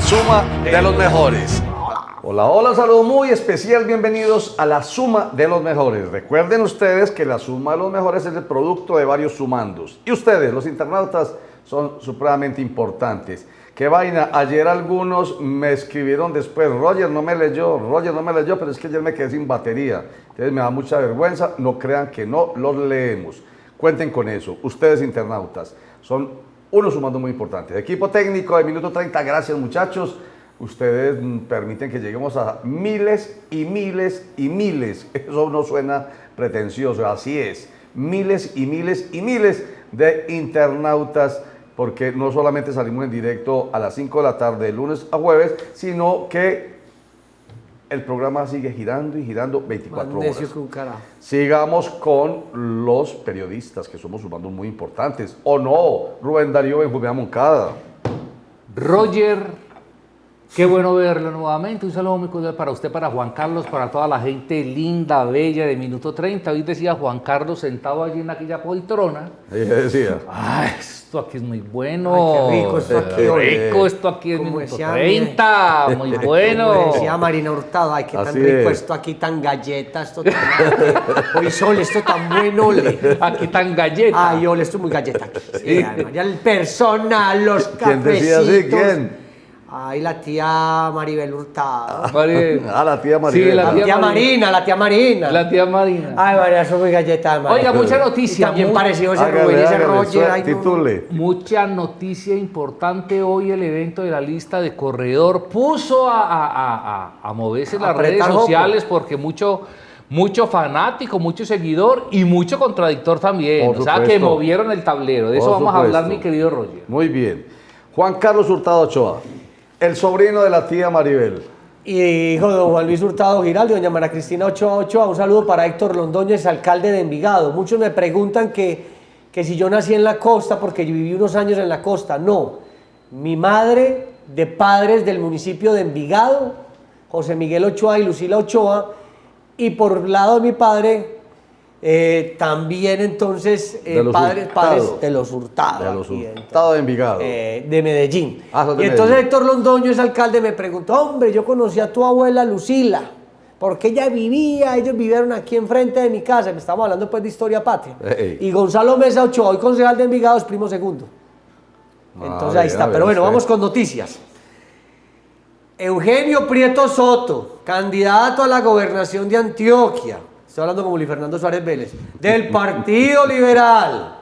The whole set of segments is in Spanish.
suma de los mejores. Hola, hola, saludo muy especial, bienvenidos a la suma de los mejores. Recuerden ustedes que la suma de los mejores es el producto de varios sumandos. Y ustedes, los internautas, son supremamente importantes. Qué vaina, ayer algunos me escribieron después, Roger no me leyó, pero es que ayer me quedé sin batería. Entonces me da mucha vergüenza, no crean que no los leemos. Cuenten con eso, ustedes internautas, son unos sumandos muy importantes. Equipo técnico de Minuto 30, gracias muchachos. Ustedes permiten que lleguemos a miles y miles y miles. Eso no suena pretencioso, así es. Miles y miles y miles de internautas, porque no solamente salimos en directo a las 5 de la tarde, de lunes a jueves, sino que el programa sigue girando y girando 24 horas. Sigamos con los periodistas, que somos sumandos muy importantes. ¿O no? Rubén Darío Benjumea Moncada. Roger, qué bueno verlo nuevamente. Un saludo muy cordial para usted, para Juan Carlos, para toda la gente linda, bella de Minuto 30. Hoy decía Juan Carlos sentado allí en aquella poltrona. Ella decía. Ay, esto aquí es muy bueno. Ay, qué rico esto aquí. Qué rico esto aquí es Minuto 30. Muy bueno. Como decía Marina Hurtado, ay, qué tan Así rico es. esto aquí, tan galleta, esto tan... Hoy sol, esto tan bueno, ole. Aquí tan galleta. Ay, ole, esto muy galleta aquí. Sí, además, ya el personal, los ¿Quién decía cafecitos. así? ¿Quién? Ay, la tía Maribel Hurtado. La tía María. Sí, La tía Marina, la tía Marina. La tía Marina. Ay, María, eso muy galleta, María. Oiga, mucha Y noticia. también parecido ese Hágale, Rubén y ese hágale, Roger. Ay, no. titule. Mucha noticia importante hoy. El evento de la lista de corredor puso a moverse en las redes Apretar sociales porque mucho fanático, mucho seguidor y mucho contradictor también. Por O sea, que supuesto. movieron el tablero. De eso Por vamos a hablar, supuesto. mi querido Roger. Muy bien. Juan Carlos Hurtado Ochoa, el sobrino de la tía Maribel. Y hijo de don Juan Luis Hurtado Giraldo y doña María Cristina Ochoa. Un saludo para Héctor Londoño, es alcalde de Envigado. Muchos me preguntan que si yo nací en la costa porque yo viví unos años en la costa. No, mi madre de padres del municipio de Envigado, José Miguel Ochoa y Lucila Ochoa, y por lado de mi padre también entonces De los padres Hurtado. de los Hurtado. De los aquí, Hurtado de Envigado. de Medellín. Sos de Y entonces Medellín. Héctor Londoño, es alcalde, me preguntó, hombre, yo conocí a tu abuela Lucila, porque ellos vivieron aquí enfrente de mi casa, me estamos hablando pues de historia patria. Ey. Y Gonzalo Mesa Ochoa, hoy concejal de Envigado, es primo segundo. Entonces ahí está, pero bueno, vamos con noticias. Eugenio Prieto Soto, candidato a la gobernación de Antioquia, estoy hablando como Luis Fernando Suárez Vélez, del Partido Liberal,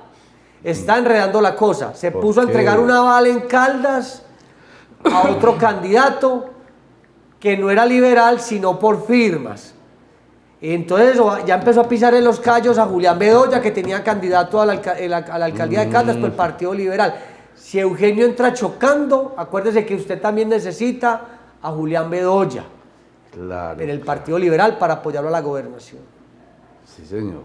está enredando la cosa. Se ¿Por puso a qué? entregar un aval en Caldas a otro candidato que no era liberal, sino por firmas. Entonces ya empezó a pisar en los callos a Julián Bedoya, que tenía candidato a la alcaldía de Caldas por el Partido Liberal. Si Eugenio entra chocando, acuérdese que usted también necesita a Julián Bedoya Claro. en el Partido Liberal para apoyarlo a la gobernación. Sí, señor.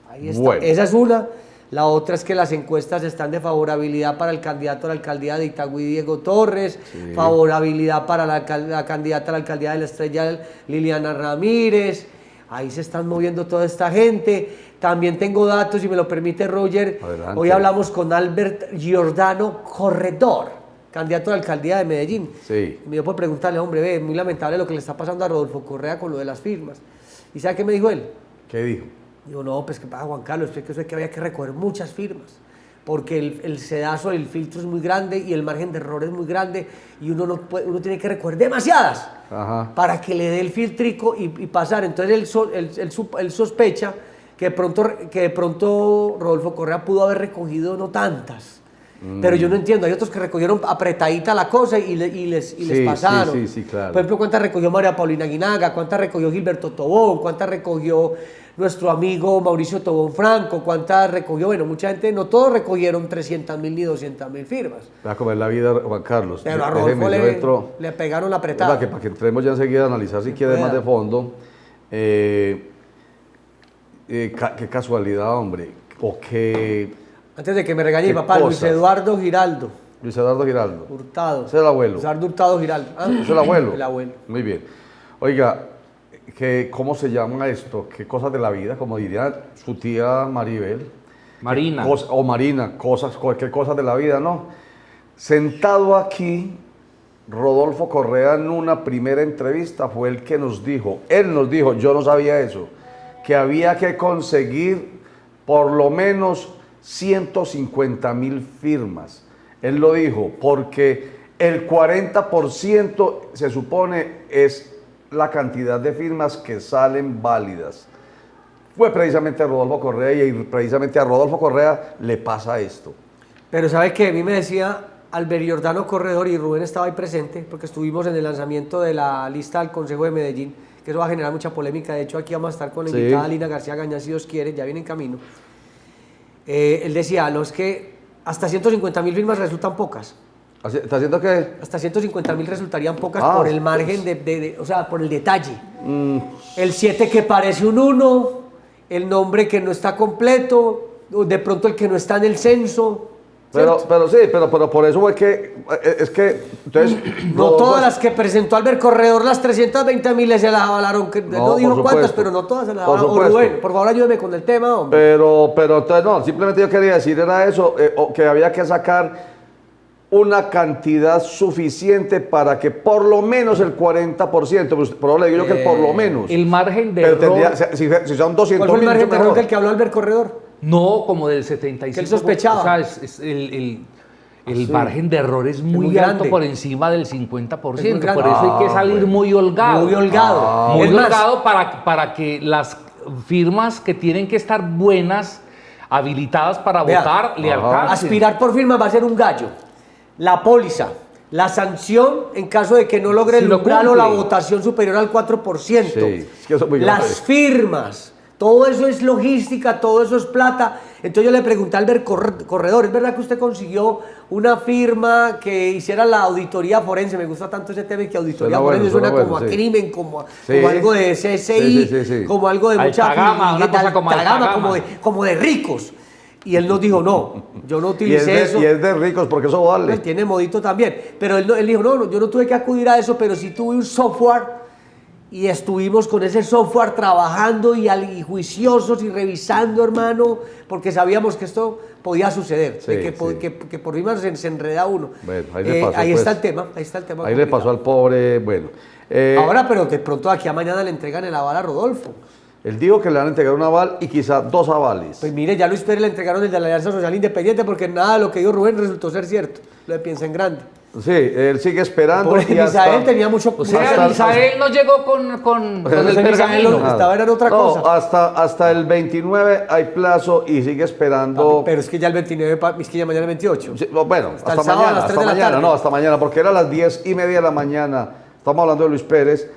Ahí está. Bueno. Esa es una. La otra es que las encuestas están de favorabilidad para el candidato a la alcaldía de Itagüí, Diego Torres, Sí. favorabilidad para la candidata a la alcaldía de La Estrella, Liliana Ramírez. Ahí se están moviendo toda esta gente. También tengo datos, si me lo permite Roger. Adelante. Hoy hablamos con Albert Giordano Corredor, candidato a la alcaldía de Medellín. Sí. Me dio por preguntarle, hombre, ve, muy lamentable lo que le está pasando a Rodolfo Correa con lo de las firmas. ¿Y sabe qué me dijo él? ¿Qué dijo? Digo, no, pues que pasa Juan Carlos, es que eso es que había que recoger muchas firmas, porque el sedazo, el filtro es muy grande y el margen de error es muy grande y uno tiene que recoger demasiadas Ajá. para que le dé el filtrico y pasar. Entonces él sospecha que de pronto Rodolfo Correa pudo haber recogido no tantas. Pero yo no entiendo, hay otros que recogieron apretadita la cosa y les pasaron. Sí, claro. Por ejemplo, ¿cuántas recogió María Paulina Guinaga? ¿Cuántas recogió Gilberto Tobón? ¿Cuántas recogió nuestro amigo Mauricio Tobón Franco? ¿Cuántas recogió? Bueno, mucha gente, no todos recogieron 300.000 ni 200.000 firmas. Va a comer la vida, Juan Carlos. Pero a Déjeme, Rodolfo yo entro. le pegaron la apretada. Para que entremos ya enseguida a analizar si quiere más de fondo. Qué casualidad, hombre. O que Antes de que me regañe mi ¿Qué papá, Luis cosas? Eduardo Giraldo Luis Eduardo Giraldo. Hurtado. Ese es el abuelo. Luis Eduardo Hurtado Giraldo. ¿Ah? ¿Es el abuelo? El abuelo. Muy bien. Oiga, ¿cómo se llama esto? ¿Qué cosas de la vida? Como diría su tía Maribel. Marina. O Marina, cualquier cosa de la vida, ¿no? Sentado aquí, Rodolfo Correa en una primera entrevista fue el que él nos dijo, yo no sabía eso, que había que conseguir por lo menos 150.000 firmas. Él lo dijo porque el 40% se supone es la cantidad de firmas que salen válidas. Fue precisamente Rodolfo Correa y precisamente a Rodolfo Correa le pasa esto. Pero ¿sabe qué? A mí me decía Albert Giordano Corredor, y Rubén estaba ahí presente, porque estuvimos en el lanzamiento de la lista del Consejo de Medellín, que eso va a generar mucha polémica. De hecho, aquí vamos a estar con la invitada Lina García Gañán, si Dios quiere, ya viene en camino. Él decía, es que hasta 150.000 firmas resultan pocas. ¿Está haciendo qué? Hasta 150.000 resultarían pocas por el margen o sea, por el detalle. El 7 que parece un 1, el nombre que no está completo, de pronto el que no está en el censo. Pero por eso fue que, es que, entonces... No todas las que presentó Albert Corredor, las 320.000 se las avalaron, no dijo cuántas, pero no todas se las avalaron. O Rubén, por favor ayúdeme con el tema, hombre. Pero entonces no, simplemente yo quería decir era eso, que había que sacar una cantidad suficiente para que por lo menos el 40%, pues, por lo le digo yo que por lo menos. El margen de pero error... si son 200.000... ¿Cuál fue el margen de error del que habló Albert Corredor? No, como del 75%. Que él sospechaba. O sea, el margen de error es muy alto, por encima del 50%. Por eso hay que salir muy holgado. Muy holgado. Muy holgado para que las firmas que tienen que estar buenas, habilitadas para votar, le alcancen. Aspirar por firma va a ser un gallo. La póliza, la sanción en caso de que no logre el umbral o la votación superior al 4%. Sí, es que eso es muy grave. Las firmas. Todo eso es logística, todo eso es plata. Entonces yo le pregunté a Albert Corredor, ¿es verdad que usted consiguió una firma que hiciera la auditoría forense? Me gusta tanto ese tema, que auditoría forense suena como a crimen, como algo de CSI, como algo de mucha como de ricos. Y él nos dijo, no, yo no utilicé eso. Y es de ricos porque eso vale. Pues tiene modito también. Pero él dijo, no, yo no tuve que acudir a eso, pero sí tuve un software. Y estuvimos con ese software trabajando y juiciosos y revisando, hermano, porque sabíamos que esto podía suceder, que por firma se enreda uno. Bueno, ahí está el tema, ahí está el tema. Ahí le pasó al pobre, bueno. Ahora, pero de pronto aquí a mañana le entregan el aval a Rodolfo. Él dijo que le van a entregar un aval y quizá 2 avales. Pues mire, ya Luis Pérez le entregaron el de la Alianza Social Independiente, porque nada de lo que dijo Rubén resultó ser cierto. Lo de Piensa en Grande. Sí, él sigue esperando. Porque Misael tenía mucho... O sea, Misael no llegó con el pergamino. Estaba en otra cosa. Hasta el 29 hay plazo y sigue esperando. Pero es que ya el 29, es que ya mañana el 28. Sí, bueno, hasta el sábado mañana, a las 3 hasta de la mañana, tarde. no, hasta mañana, porque era a las 10:30 de la mañana. Estamos hablando de Luis Pérez.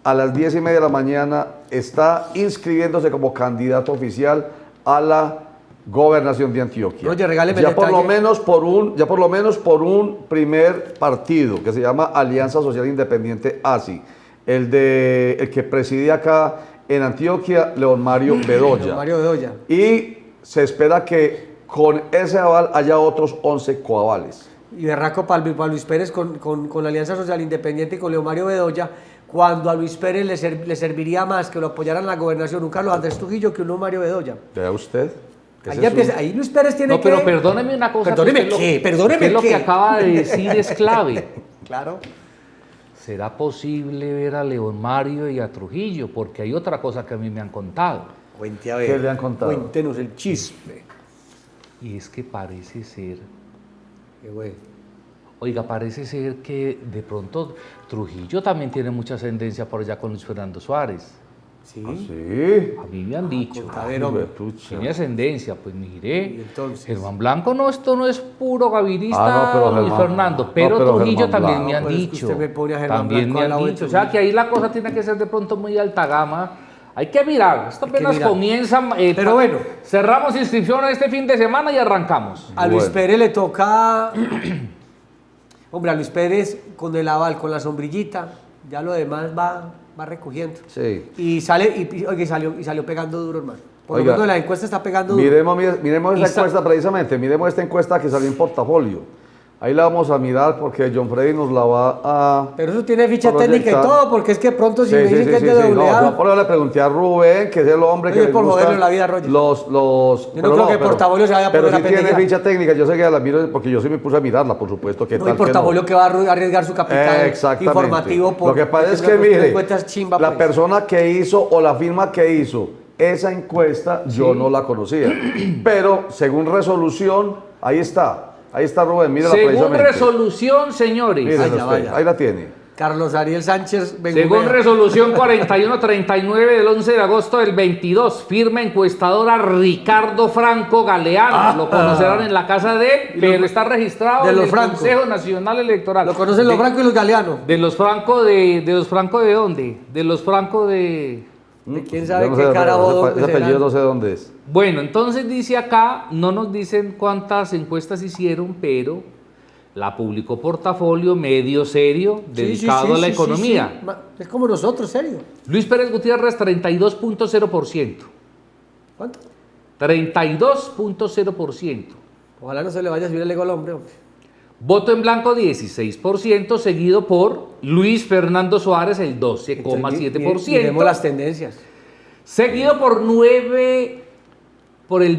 A las 10:30 de la mañana está inscribiéndose como candidato oficial a la gobernación de Antioquia. Oye, regáleme ya el por detalle. ya por lo menos por un primer partido que se llama Alianza Social Independiente ASI, el que preside acá en Antioquia, León Mario Bedoya. León Mario Bedoya. Y se espera que con ese aval haya otros 11 coavales. Y berraco para Luis Pérez con la Alianza Social Independiente y con León Mario Bedoya, cuando a Luis Pérez le serviría más que lo apoyaran en la gobernación un Carlos Andrés Trujillo que un León Mario Bedoya. ¿Vea usted? Ahí Luis Pérez tiene que... No, pero perdóneme una cosa. Perdóneme qué. Lo que acaba de decir es clave. Claro. ¿Será posible ver a León Mario y a Trujillo? Porque hay otra cosa que a mí me han contado. Cuente a ver. ¿Qué le han contado? Cuéntenos el chisme. Y es que parece ser... Qué bueno. Oiga, parece ser que de pronto Trujillo también tiene mucha ascendencia por allá con Luis Fernando Suárez. Sí. Sí. A mí me han dicho. A ver, hombre. Tiene ascendencia, pues mire. Y entonces. Germán Blanco esto no es puro gavirista, Luis Fernando, pero Trujillo Germán también Blanco. me han Pero es que dicho. usted me pone a Germán También Blanco me al lado han de dicho. O sea que ahí la cosa tiene que ser de pronto muy alta gama. Hay que mirar, esto apenas mirar. comienza. Pero bueno. Cerramos inscripciones este fin de semana y arrancamos. A Luis Pérez le toca... Hombre, a Luis Pérez con el aval, con la sombrillita, ya lo demás va recogiendo. Sí. Y salió pegando duro, hermano. Por lo Oiga, menos la encuesta está pegando duro. Miremos esa encuesta precisamente, miremos esta encuesta que salió en Portafolio. Ahí la vamos a mirar porque John Freddy nos la va a... Pero eso tiene ficha proyectar. técnica y todo, porque es que pronto si me dicen que es de doble A, No, por eso le pregunté a Rubén, que es el hombre que Oye, le por gusta joderle la vida a Roger. los... Yo no creo que Portafolio se vaya a pero poner a sí tiene pendejear. ficha técnica, yo sé que la miro porque yo sí me puse a mirarla, por supuesto. Que no tal hay portafolio que que va a arriesgar su capital Exactamente. informativo por... Lo que pasa es porque que, una mire, encuesta es chimba, la pues. persona que hizo o la firma que hizo esa encuesta, yo no la conocía. Pero según resolución, ahí está Rubén, mírala Según precisamente. resolución, señores. Mírela Vaya, usted, vaya. ahí la tiene. Carlos Ariel Sánchez Bengoechea. Según resolución 4139 del 11 de agosto del 22, firma encuestadora Ricardo Franco Galeano. Lo conocerán en la casa de él, pero está registrado de en los el Franco. Consejo Nacional Electoral. Lo conocen los Franco y los Galeano. De los Franco de los Franco de dónde? De los Franco de... De quién sabe Yo no qué sé, carajo ese dónde apellido serán. no sé dónde es. Bueno, entonces dice acá, no nos dicen cuántas encuestas hicieron, pero la publicó Portafolio, medio serio, dedicado a la economía. sí. Es como nosotros, serio. Luis Pérez Gutiérrez, 32.0%. ¿Cuánto? 32.0%. Ojalá no se le vaya a subir el ego al hombre. Voto en blanco, 16%, seguido por Luis Fernando Suárez, el Entonces, 12,7%. miremos las tendencias. Seguido por el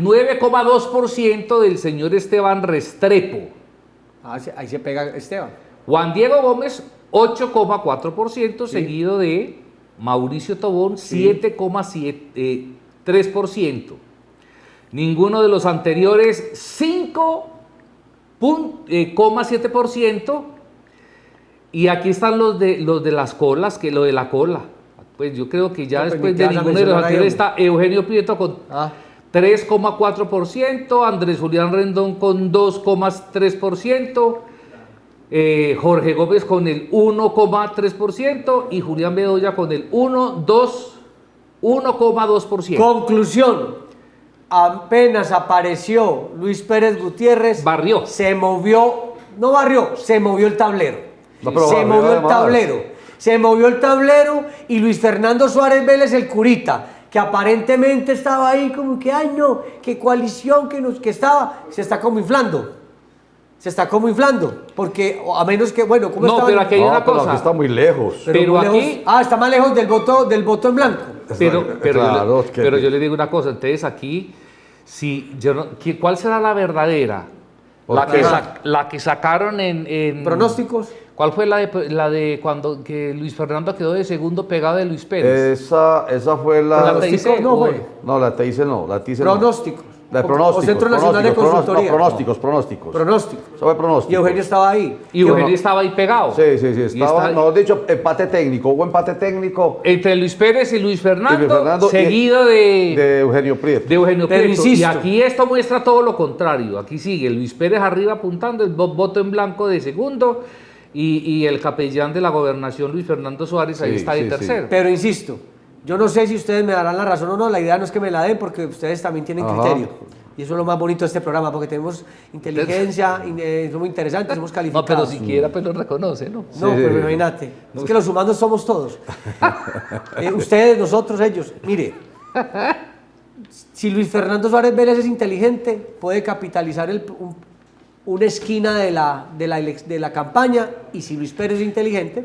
9,2% del señor Esteban Restrepo. Ahí se pega Esteban. Juan Diego Gómez, 8,4%, seguido de Mauricio Tobón, 7,3%. Ninguno de los anteriores, 5,7%. Y aquí están los de las colas, que lo de la cola. Pues yo creo que ya No, pues, después ni de te vas a ninguno de los mencionar ahí, anteriores está Eugenio Prieto con 3,4%, Andrés Julián Rendón con 2,3%, Jorge Gómez con el 1,3% y Julián Bedoya con el 1,2%. Conclusión. Apenas apareció Luis Pérez Gutiérrez. Barrió. Se movió, no barrió, se movió el tablero. No, pero Se barrió movió el además. tablero. Se movió el tablero y Luis Fernando Suárez Vélez, el curita, que aparentemente estaba ahí como que, ay no, que coalición, que estaba, se está como inflando. Se está como inflando, porque a menos que, bueno, ¿cómo No, estaba? pero aquí hay una pero cosa. aquí está muy lejos. pero muy aquí- lejos. Está más lejos del voto en blanco. Pero Claro, es que- pero yo le digo una cosa, entonces aquí, si yo no, ¿cuál será la verdadera? ¿Por La qué? la que sacaron en... Pronósticos. ¿Cuál fue la de cuando que Luis Fernando quedó de segundo pegado de Luis Pérez? Esa fue La la... TIC, no fue. No, la TIC no, la TIC no. Pronósticos. La de O pronósticos. Centro Nacional de Consultoría. Pronósticos. Pronósticos. Eso fue pronósticos. Y Eugenio estaba ahí. Y Eugenio estaba ahí pegado. Sí, Y estaba, está- no, dicho, empate técnico, hubo empate técnico Entre Luis Pérez y Luis Fernando, Y Luis Fernando seguido de Eugenio Prieto. de Eugenio Pero Prieto. Y insisto. aquí esto muestra todo lo contrario. Aquí sigue Luis Pérez arriba apuntando, el voto en blanco de segundo y el capellán de la gobernación, Luis Fernando Suárez, ahí Sí, está de sí, sí. tercero. Pero insisto, yo no sé si ustedes me darán la razón o no, la idea no es que me la den porque ustedes también tienen Ajá. criterio. Y eso es lo más bonito de este programa, porque tenemos inteligencia, somos interesantes, somos No, calificados. pero siquiera pues lo reconoce, ¿no? No, Sí. pero imagínate. Es que los humanos somos todos. Ustedes, nosotros, ellos. Mire, si Luis Fernando Suárez Vélez es inteligente, puede capitalizar una esquina de la campaña, y si Luis Pérez es inteligente,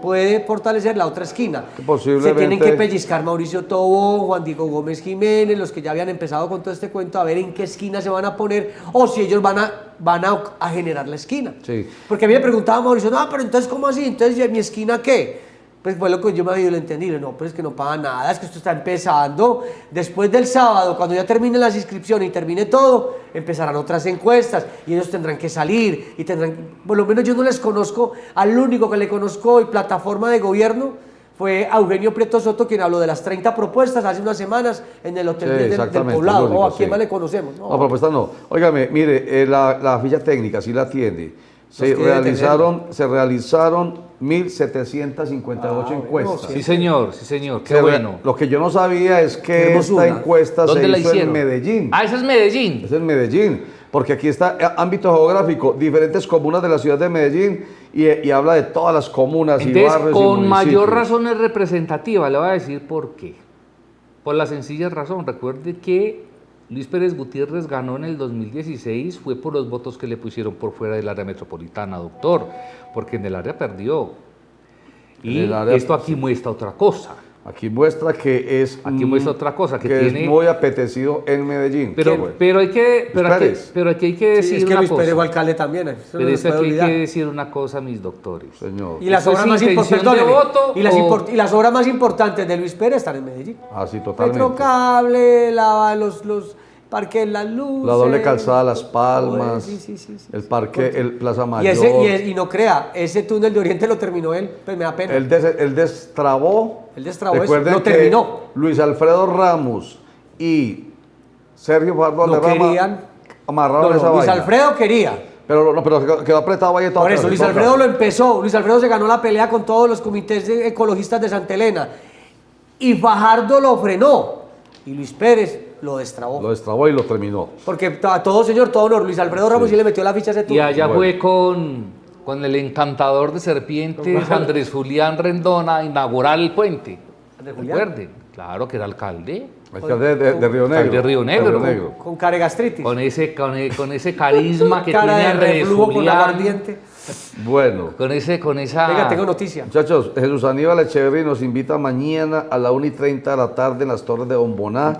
puede fortalecer la otra esquina. Posiblemente. Se tienen que pellizcar Mauricio Tobón, Juan Diego Gómez Jiménez, los que ya habían empezado con todo este cuento, a ver en qué esquina se van a poner, o si ellos van a generar la esquina. Sí. Porque a mí me preguntaba Mauricio, no, pero entonces, ¿cómo así? Entonces, ¿y mi esquina qué? Pues fue lo que yo me había entendido. No, pues es que no paga nada, es que esto está empezando. Después del sábado, cuando ya terminen las inscripciones y termine todo, empezarán otras encuestas y ellos tendrán que salir y tendrán, por lo menos yo no les conozco, al único que le conozco y plataforma de gobierno fue a Eugenio Prieto Soto, quien habló de las 30 propuestas hace unas semanas en el Hotel Sí, del exactamente, Poblado. el único, ¿O a quién sí. más le conocemos? No, propuesta no. Óigame, mire, la ficha técnica sí la tiene. Se Pues que debe realizaron 1.758 encuestas. Sí, señor, qué Se re- bueno. Lo que yo no sabía es Qué que hermosura. esta encuesta se ¿Dónde la hizo en hicieron? Medellín. Ah, ese es Medellín. Es en Medellín, porque aquí está ámbito geográfico, diferentes comunas de la ciudad de Medellín y habla de todas las comunas y Entonces, barrios y con municipios. mayor razón es representativa. Le voy a decir por qué. Por la sencilla razón. Recuerde que Luis Pérez Gutiérrez ganó en el 2016 fue por los votos que le pusieron por fuera del área metropolitana, doctor, porque en el área perdió. Y esto aquí muestra otra cosa. Aquí muestra que es muestra otra cosa, que tiene... es muy apetecido en Medellín. Pero aquí hay que decir es que una Luis cosa. Pérez fue alcalde también. Pero es que aquí hay que decir una cosa, mis doctores. Señor. Y las ¿Esto obras es más intención importantes de voto y las obras más importantes de Luis Pérez están en Medellín. Así totalmente. Petrocable, los parques Las Luces. La doble calzada Las Palmas, Sí. el parque, el Plaza Mayor. Y no crea, ese túnel de Oriente lo terminó él, pues me da pena. Él destrabó. Él destrabó eso, Recuerden lo que terminó. Luis Alfredo Ramos y Sergio Fajardo No Valderrama querían. amarraron esa Luis vaina. Alfredo quería. Pero quedó apretado ahí todo. Por eso, Luis Alfredo lo empezó. Luis Alfredo se ganó la pelea con todos los comités ecologistas de Santa Elena. Y Fajardo lo frenó. Y Luis Pérez lo destrabó. Lo destrabó y lo terminó. Porque a todo señor, todo honor, Luis Alfredo Ramos sí le metió la ficha a ese túnel. Y allá fue con el encantador de serpientes, Andrés Julián Rendón, a inaugurar el puente. ¿Andrés Julián? Recuerden, claro que era alcalde. Alcalde de Río Negro. De Río Negro. Con caregastritis. Con ese carisma que Cara tiene de Andrés reflujo con Julián. aguardiente. Bueno. Con esa... Venga, tengo noticia. Muchachos, Jesús Aníbal Echeverry nos invita mañana a la 1:30 de la tarde en las Torres de Bomboná.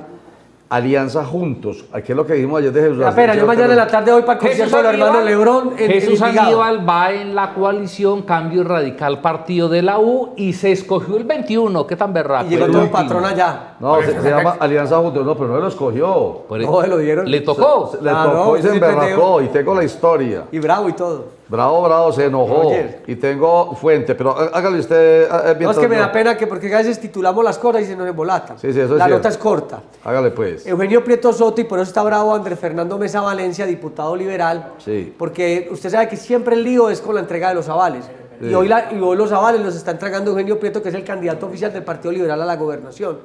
Alianza Juntos. Aquí es lo que dijimos ayer de Jesús Aníbal. Espera, yo mañana en la tarde voy para el concierto de los hermanos Lebrón en Jesús Envigado. Aníbal va en la coalición Cambio Radical Partido de la U y se escogió el 21. ¿Qué tan berraco? Y llegó el todo un último. patrón allá. No, se llama Alianza Juntos. No, pero no lo escogió. No, lo dieron. Le tocó. Le Ah, tocó no, y se sí, emberracó. Y tengo la historia. Y bravo y todo. Bravo, se enojó. Roger. Y tengo fuente. Pero hágale usted. No, es que me da pena que porque a veces titulamos las cosas y se nos embolatan. Sí, eso es la cierto. nota es corta. Hágale pues. Eugenio Prieto Soto, y por eso está bravo Andrés Fernando Mesa Valencia, diputado liberal, Sí. porque usted sabe que siempre el lío es con la entrega de los avales. Sí. Y hoy los avales los está entregando Eugenio Prieto, que es el candidato oficial del Partido Liberal a la gobernación.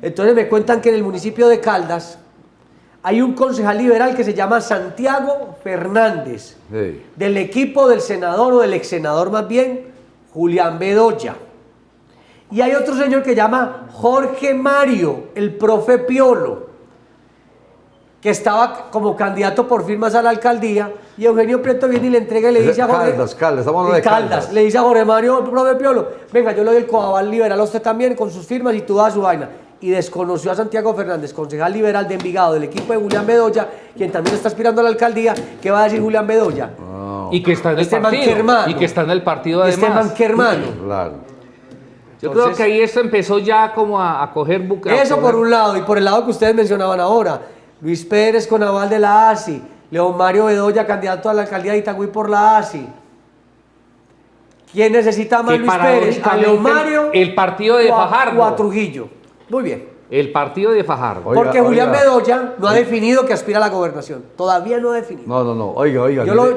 Entonces me cuentan que en el municipio de Caldas hay un concejal liberal que se llama Santiago Fernández, Sí. del equipo del senador o del ex senador más bien, Julián Bedoya. Y hay otro señor que se llama Jorge Mario, el profe Piolo, que estaba como candidato por firmas a la alcaldía, y Eugenio Prieto viene y le entrega y le dice a Jorge... Caldas, estamos hablando de Caldas. Le dice a Jorge Mario, el profe Piolo, venga, yo le doy el coaval liberal a usted también con sus firmas y tú das su vaina. Y desconoció a Santiago Fernández, concejal liberal de Envigado, del equipo de Julián Bedoya, quien también está aspirando a la alcaldía. ¿Qué va a decir Julián Bedoya? Y que está en el Este man partido. que hermano. Y que está en el partido además. Este man, ¿qué hermano? Claro. Yo Entonces, creo que ahí esto empezó ya como a coger buque. Eso por un lado, y por el lado que ustedes mencionaban ahora, Luis Pérez con aval de la ASI, León Mario Bedoya, candidato a la alcaldía de Itagüí por la ASI. ¿Quién necesita más Que Luis Pérez? ¿A León Mario? el partido de Fajardo. O a Trujillo. Muy bien. El partido de Fajardo. Oiga, Porque Julián oiga. Bedoya no ha definido que aspira a la gobernación. Todavía no ha definido. No. Oiga.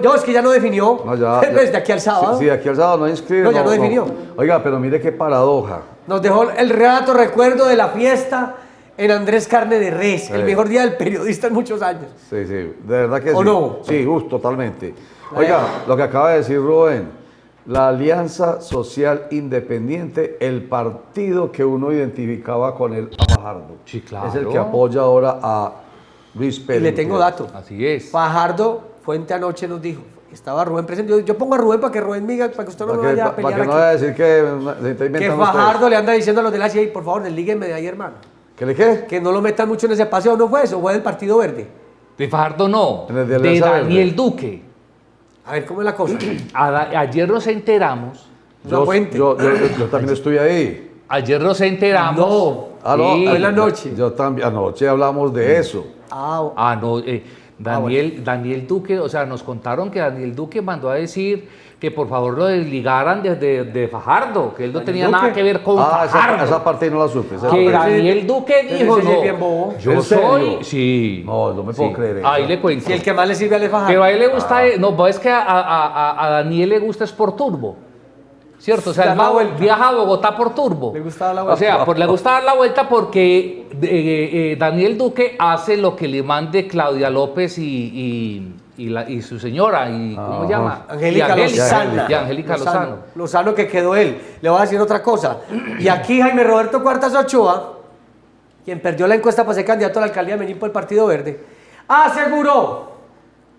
Yo es que ya no definió. No, ya. Desde aquí al sábado. Sí, de aquí al sábado no hay inscrito. No, ya no definió. Oiga, pero mire qué paradoja. Nos dejó el relato recuerdo de la fiesta en Andrés Carne de Res, el Sí. mejor día del periodista en muchos años. Sí, de verdad que ¿O sí. no? Sí, totalmente. Oiga, lo que acaba de decir Rubén, la Alianza Social Independiente, el partido que uno identificaba con el a Fajardo. Sí, claro. Es el que apoya ahora a Luis Y Pérez. le tengo dato. Así es. Fajardo Fuente anoche nos dijo, estaba Rubén presente. Yo pongo a Rubén para que Rubén diga, para que usted no me vaya a Para pelear que no vaya a aquí. decir que se está Que inventando Fajardo ustedes. le anda diciendo a los de la CIA, por favor, deslíguenme de ahí, hermano. ¿Qué le qué? Que no lo metan mucho en ese paseo, no fue eso, fue del Partido Verde. De Fajardo no. En el de De Alianza Daniel Verde. Duque. A ver, ¿cómo es la cosa? Ayer nos enteramos. Una fuente. Yo también estuve ahí. Ayer nos enteramos. No. No, Sí. fue en la noche. Yo también, anoche hablamos de eso. Ah, No, Daniel Duque, o sea, nos contaron que Daniel Duque mandó a decir que por favor lo desligaran de Fajardo, que él no ¿Daniel tenía Duque? nada que ver con Esa Fajardo. parte no la supe. esa Que parte- Daniel Duque pero dijo, ese sí es no, bien bobo. yo ¿En serio? soy, sí. No me puedo creer eso. Ahí le cuento. si el que más le sirve a Le Fajardo. Pero a él le gusta, no, es que a Daniel le gusta es por turbo. ¿Cierto? O sea, Dar él la vuelta. viaja a Bogotá por turbo. Le gusta dar la O vuelta. sea, le gusta dar la vuelta porque Daniel Duque hace lo que le mande Claudia López y su señora, ¿cómo se llama? Angélica Y Lozano. Y Angélica Lozano. Lozano que quedó él. Le voy a decir otra cosa. Y aquí Jaime Roberto Cuartas Ochoa, quien perdió la encuesta para ser candidato a la alcaldía de Medellín por el Partido Verde, aseguró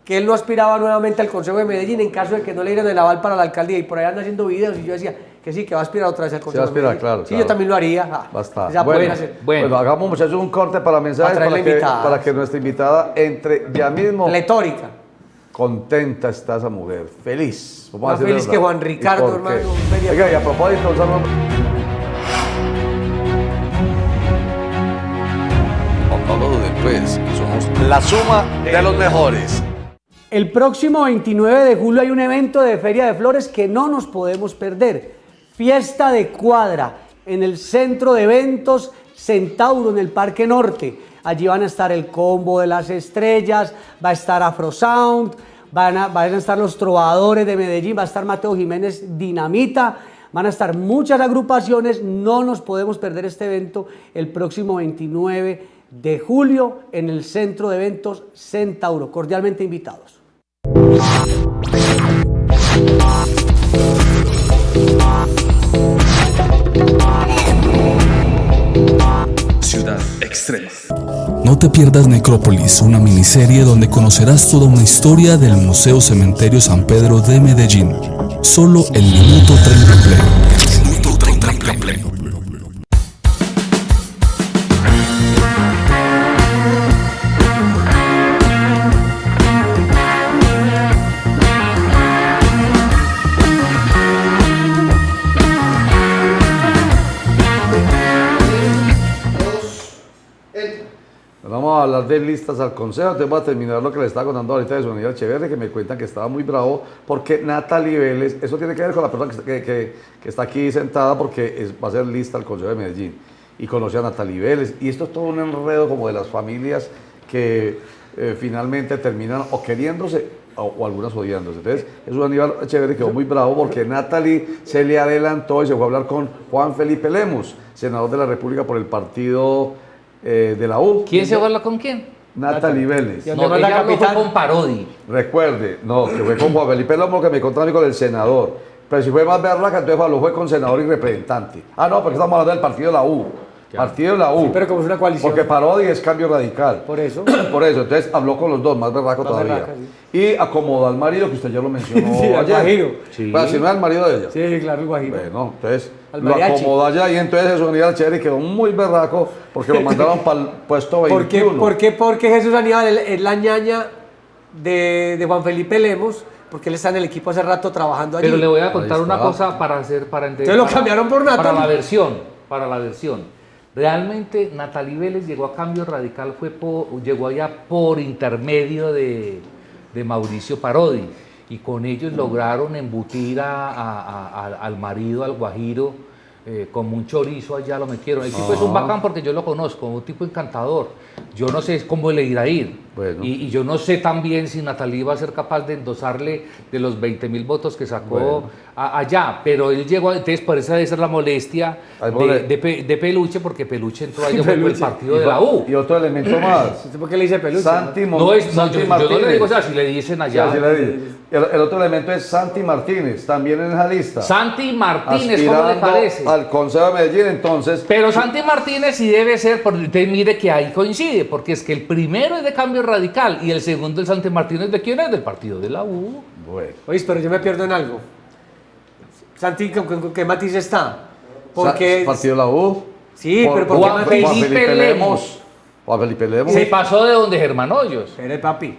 que él no aspiraba nuevamente al Consejo de Medellín en caso de que no le dieran el aval para la alcaldía, y por ahí anda haciendo videos y yo decía que sí, que va a aspirar otra vez al Consejo va a aspirar, de Medellín. claro, Sí, claro. yo también lo haría. Basta. Ya pueden Bueno, hacer. bueno, hagamos muchachos un corte para mensajes Para traer la invitada. para que nuestra invitada entre ya mismo. Pletórica. Contenta está esa mujer, feliz. Vamos a Más decirle feliz la que verdad. Juan Ricardo, ¿Y por qué? hermano, media- Oiga, y a propósito, un saludo. No lo duden, pues, somos la suma de los mejores. El próximo 29 de julio hay un evento de Feria de Flores que no nos podemos perder. Fiesta de Cuadra en el centro de eventos Centauro en el Parque Norte. Allí van a estar el Combo de las Estrellas, va a estar Afrosound, van a estar los Trovadores de Medellín, va a estar Mateo Jiménez Dinamita, van a estar muchas agrupaciones. No nos podemos perder este evento el próximo 29 de julio en el centro de eventos Centauro. Cordialmente invitados. Ciudad Extrema. No te pierdas Necrópolis, una miniserie donde conocerás toda una historia del Museo Cementerio San Pedro de Medellín. Solo el minuto 30 play. Minuto 30 play. Vamos a hablar de listas al consejo. Entonces voy a terminar lo que le estaba contando ahorita de su amiga Echeverri, que me cuentan que estaba muy bravo porque Natalie Vélez, eso tiene que ver con la persona que está aquí sentada, porque va a ser lista al consejo de Medellín y conoce a Natalie Vélez, y esto es todo un enredo como de las familias que finalmente terminan o queriéndose o algunas odiándose. Entonces Jesús Aníbal Echeverri quedó muy bravo porque Natalie se le adelantó y se fue a hablar con Juan Felipe Lemos, senador de la República por el partido de la U. ¿Quién se habla con quién? Natalie Vélez. Y No, además la ella habló capital- con Parodi. Recuerde, no, que fue con Juan Felipe Lemos, que me contó a mí con el senador. Pero si fue más berraca, entonces lo fue con senador y representante. Ah, no, porque estamos hablando del partido de la U. Partido de la U. Sí, pero como es una coalición. Porque Parodi es Cambio Radical. Por eso. Por eso, entonces habló con los dos, más berraco Más todavía. berraca, Y acomodó al marido, que usted ya lo mencionó Sí, al ayer. Guajiro. Sí. Bueno, si no es el marido de ella. Sí, claro, el Guajiro. Bueno, entonces Al lo mariachi. acomodó allá y entonces Jesús Aníbal Echeverri quedó muy berraco porque lo mandaron para el puesto 21. ¿Por qué? Porque Jesús Aníbal es la ñaña de Juan Felipe Lemos, porque él está en el equipo hace rato trabajando allí. Pero le voy a contar Ahí una está. cosa para entender. Entonces lo cambiaron por Para Natalie. la versión. Realmente Natalie Vélez llegó a Cambio Radical, llegó allá por intermedio de Mauricio Parodi, y con ellos lograron embutir al marido, al Guajiro, como un chorizo allá lo metieron. El tipo es un bacán porque yo lo conozco, un tipo encantador. Yo no sé cómo le irá a ir. Bueno. Y yo no sé también si Natalie va a ser capaz de endosarle de los 20.000 votos que sacó Bueno. allá. Pero él llegó, entonces por eso debe ser la molestia Ay, de Peluche, porque Peluche entró allá por el Peluche. partido de la U. Y otro elemento más. ¿Usted por qué le dice peluche? Santi No es, no, Santi yo no le Martínez. digo, o sea, si le dicen allá. Sí, así le digo. El otro elemento es Santi Martínez, también en esa lista. Santi Martínez, ¿cómo le aspirando parece? al Consejo de Medellín, entonces. Pero Santi Martínez sí debe ser, porque usted mire que ahí coincide, porque es que el primero es de Cambio Radical y el segundo, el Santi Martínez, ¿de quién es? Del partido de la U. Bueno. Oye, pero yo me pierdo en algo. Santi, ¿con qué matiz está? Porque... Partido de la U. Sí, pero ¿por qué Juan matiz? Felipe Lemos. Juan Felipe Lemos. Se pasó de donde Germán Hoyos. Espere, papi.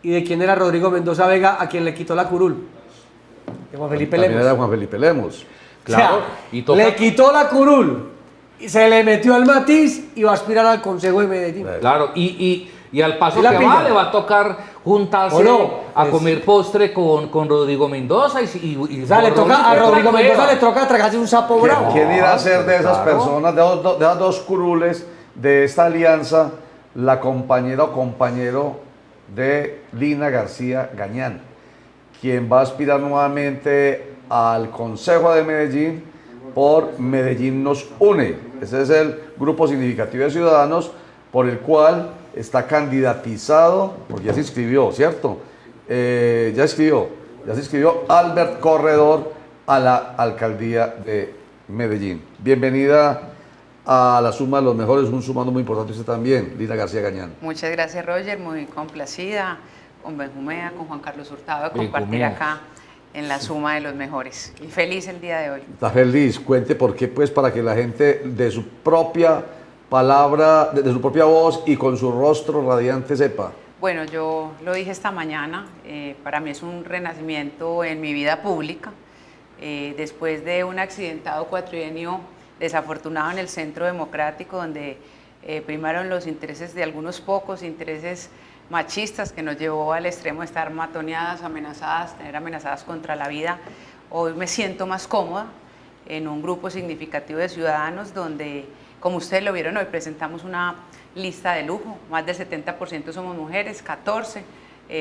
¿Y de quién era Rodrigo Mendoza Vega, a quien le quitó la curul? De Juan Felipe También Lemos. era Juan Felipe Lemos. Claro, O sea, y toca- le quitó la curul, y se le metió al matiz y va a aspirar al Consejo de Medellín. Claro, y al paso ¿Y la que pilla? va, le va a tocar juntarse ¿O no? a Es- comer postre con Rodrigo Mendoza y O sea, le toca a Rodrigo Mendoza le toca tragarse un sapo bravo. ¿Quién irá a ser de esas claro. personas, de esas dos curules de esta alianza, la compañera o compañero de Lina García Gañán, quien va a aspirar nuevamente al Consejo de Medellín por Medellín nos une? Ese es el grupo significativo de ciudadanos por el cual está candidatizado, porque ya se inscribió, ¿cierto? Ya se inscribió Albert Corredor a la alcaldía de Medellín. Bienvenida, a la suma de los mejores, un sumando muy importante usted también, Lina García Gañán. Muchas gracias, Roger, muy complacida con Benjumea, con Juan Carlos Hurtado, de compartir Benjumea. acá en la suma de los mejores. Y feliz el día de hoy. Está feliz, cuente por qué, pues para que la gente de su propia palabra, de su propia voz y con su rostro radiante sepa. Bueno, yo lo dije esta mañana, para mí es un renacimiento en mi vida pública, después de un accidentado cuatrienio desafortunado en el Centro Democrático, donde primaron los intereses de algunos pocos, intereses machistas, que nos llevó al extremo de estar matoneadas, amenazadas, tener amenazadas contra la vida. Hoy me siento más cómoda en un grupo significativo de ciudadanos donde, como ustedes lo vieron hoy, presentamos una lista de lujo, más del 70% somos mujeres, 14,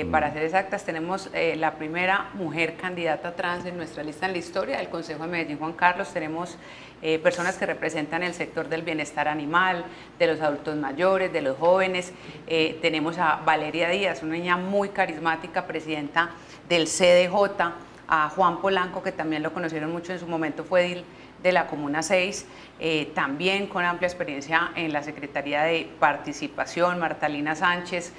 para ser exactas, tenemos la primera mujer candidata trans en nuestra lista en la historia del Consejo de Medellín, Juan Carlos. Tenemos personas que representan el sector del bienestar animal, de los adultos mayores, de los jóvenes. Tenemos a Valeria Díaz, una niña muy carismática, presidenta del CDJ, a Juan Polanco, que también lo conocieron mucho en su momento, fue edil de la Comuna 6, también con amplia experiencia en la Secretaría de Participación, Martalina Sánchez,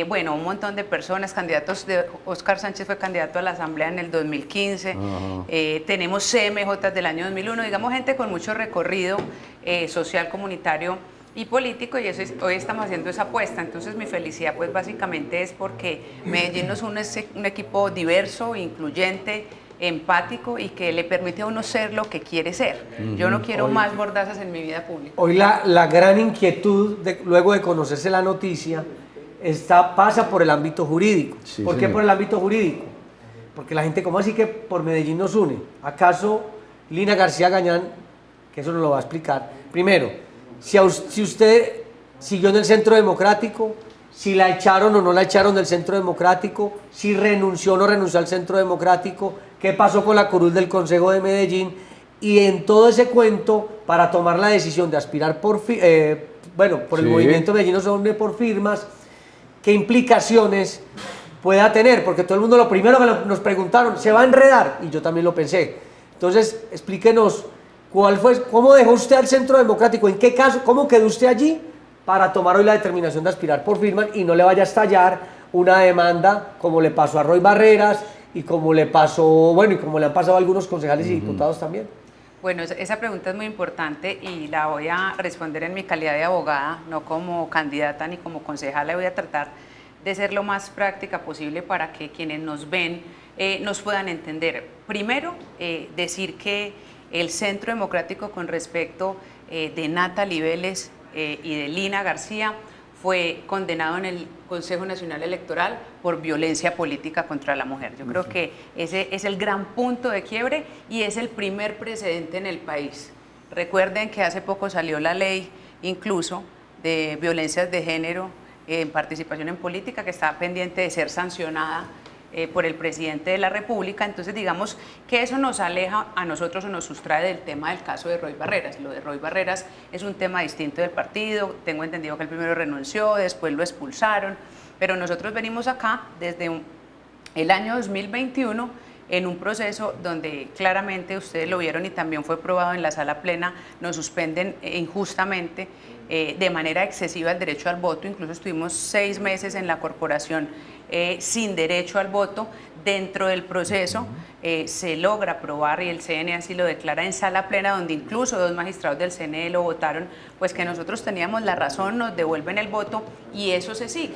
bueno, un montón de personas, candidatos Oscar Sánchez fue candidato a la Asamblea en el 2015, tenemos CMJ del año 2001, digamos gente con mucho recorrido social, comunitario y político, y hoy estamos haciendo esa apuesta. Entonces mi felicidad pues básicamente es porque Medellín es un equipo diverso, incluyente, empático y que le permite a uno ser lo que quiere ser. Yo no quiero más mordazas en mi vida pública. Hoy la gran inquietud, luego de conocerse la noticia, pasa por el ámbito jurídico. Sí, ¿Por qué señor. por el ámbito jurídico? Porque la gente, ¿cómo así que por Medellín nos une? ¿Acaso Lina García Gañán, que eso nos lo va a explicar? Primero, si usted siguió en el Centro Democrático, si la echaron o no la echaron del Centro Democrático, si renunció o no renunció al Centro Democrático, qué pasó con la curul del Consejo de Medellín, y en todo ese cuento, para tomar la decisión de aspirar por el Sí. movimiento Medellín nos une por firmas, qué implicaciones pueda tener, porque todo el mundo lo primero que nos preguntaron, ¿se va a enredar? Y yo también lo pensé. Entonces, explíquenos, ¿cómo dejó usted al Centro Democrático? ¿En qué caso? ¿Cómo quedó usted allí para tomar hoy la determinación de aspirar por firmas y no le vaya a estallar una demanda como le pasó a Roy Barreras y como le pasó, y como le han pasado a algunos concejales y diputados también? Bueno, esa pregunta es muy importante y la voy a responder en mi calidad de abogada, no como candidata ni como concejala. Voy a tratar de ser lo más práctica posible para que quienes nos ven nos puedan entender. Primero, decir que el Centro Democrático con respecto de Natalie Vélez y de Lina García fue condenado en el Consejo Nacional Electoral por violencia política contra la mujer. Yo creo que ese es el gran punto de quiebre y es el primer precedente en el país. Recuerden que hace poco salió la ley incluso de violencias de género en participación en política, que está pendiente de ser sancionada por el presidente de la República. Entonces digamos que eso nos aleja a nosotros o nos sustrae del tema del caso de Roy Barreras. Lo de Roy Barreras es un tema distinto del partido, tengo entendido que el primero renunció, después lo expulsaron, pero nosotros venimos acá desde el año 2021 en un proceso donde claramente ustedes lo vieron y también fue probado en la sala plena, nos suspenden injustamente de manera excesiva el derecho al voto, incluso estuvimos 6 meses en la corporación sin derecho al voto. Dentro del proceso se logra aprobar y el CNE así lo declara en sala plena, donde incluso 2 magistrados del CNE lo votaron, pues que nosotros teníamos la razón, nos devuelven el voto y eso se sigue.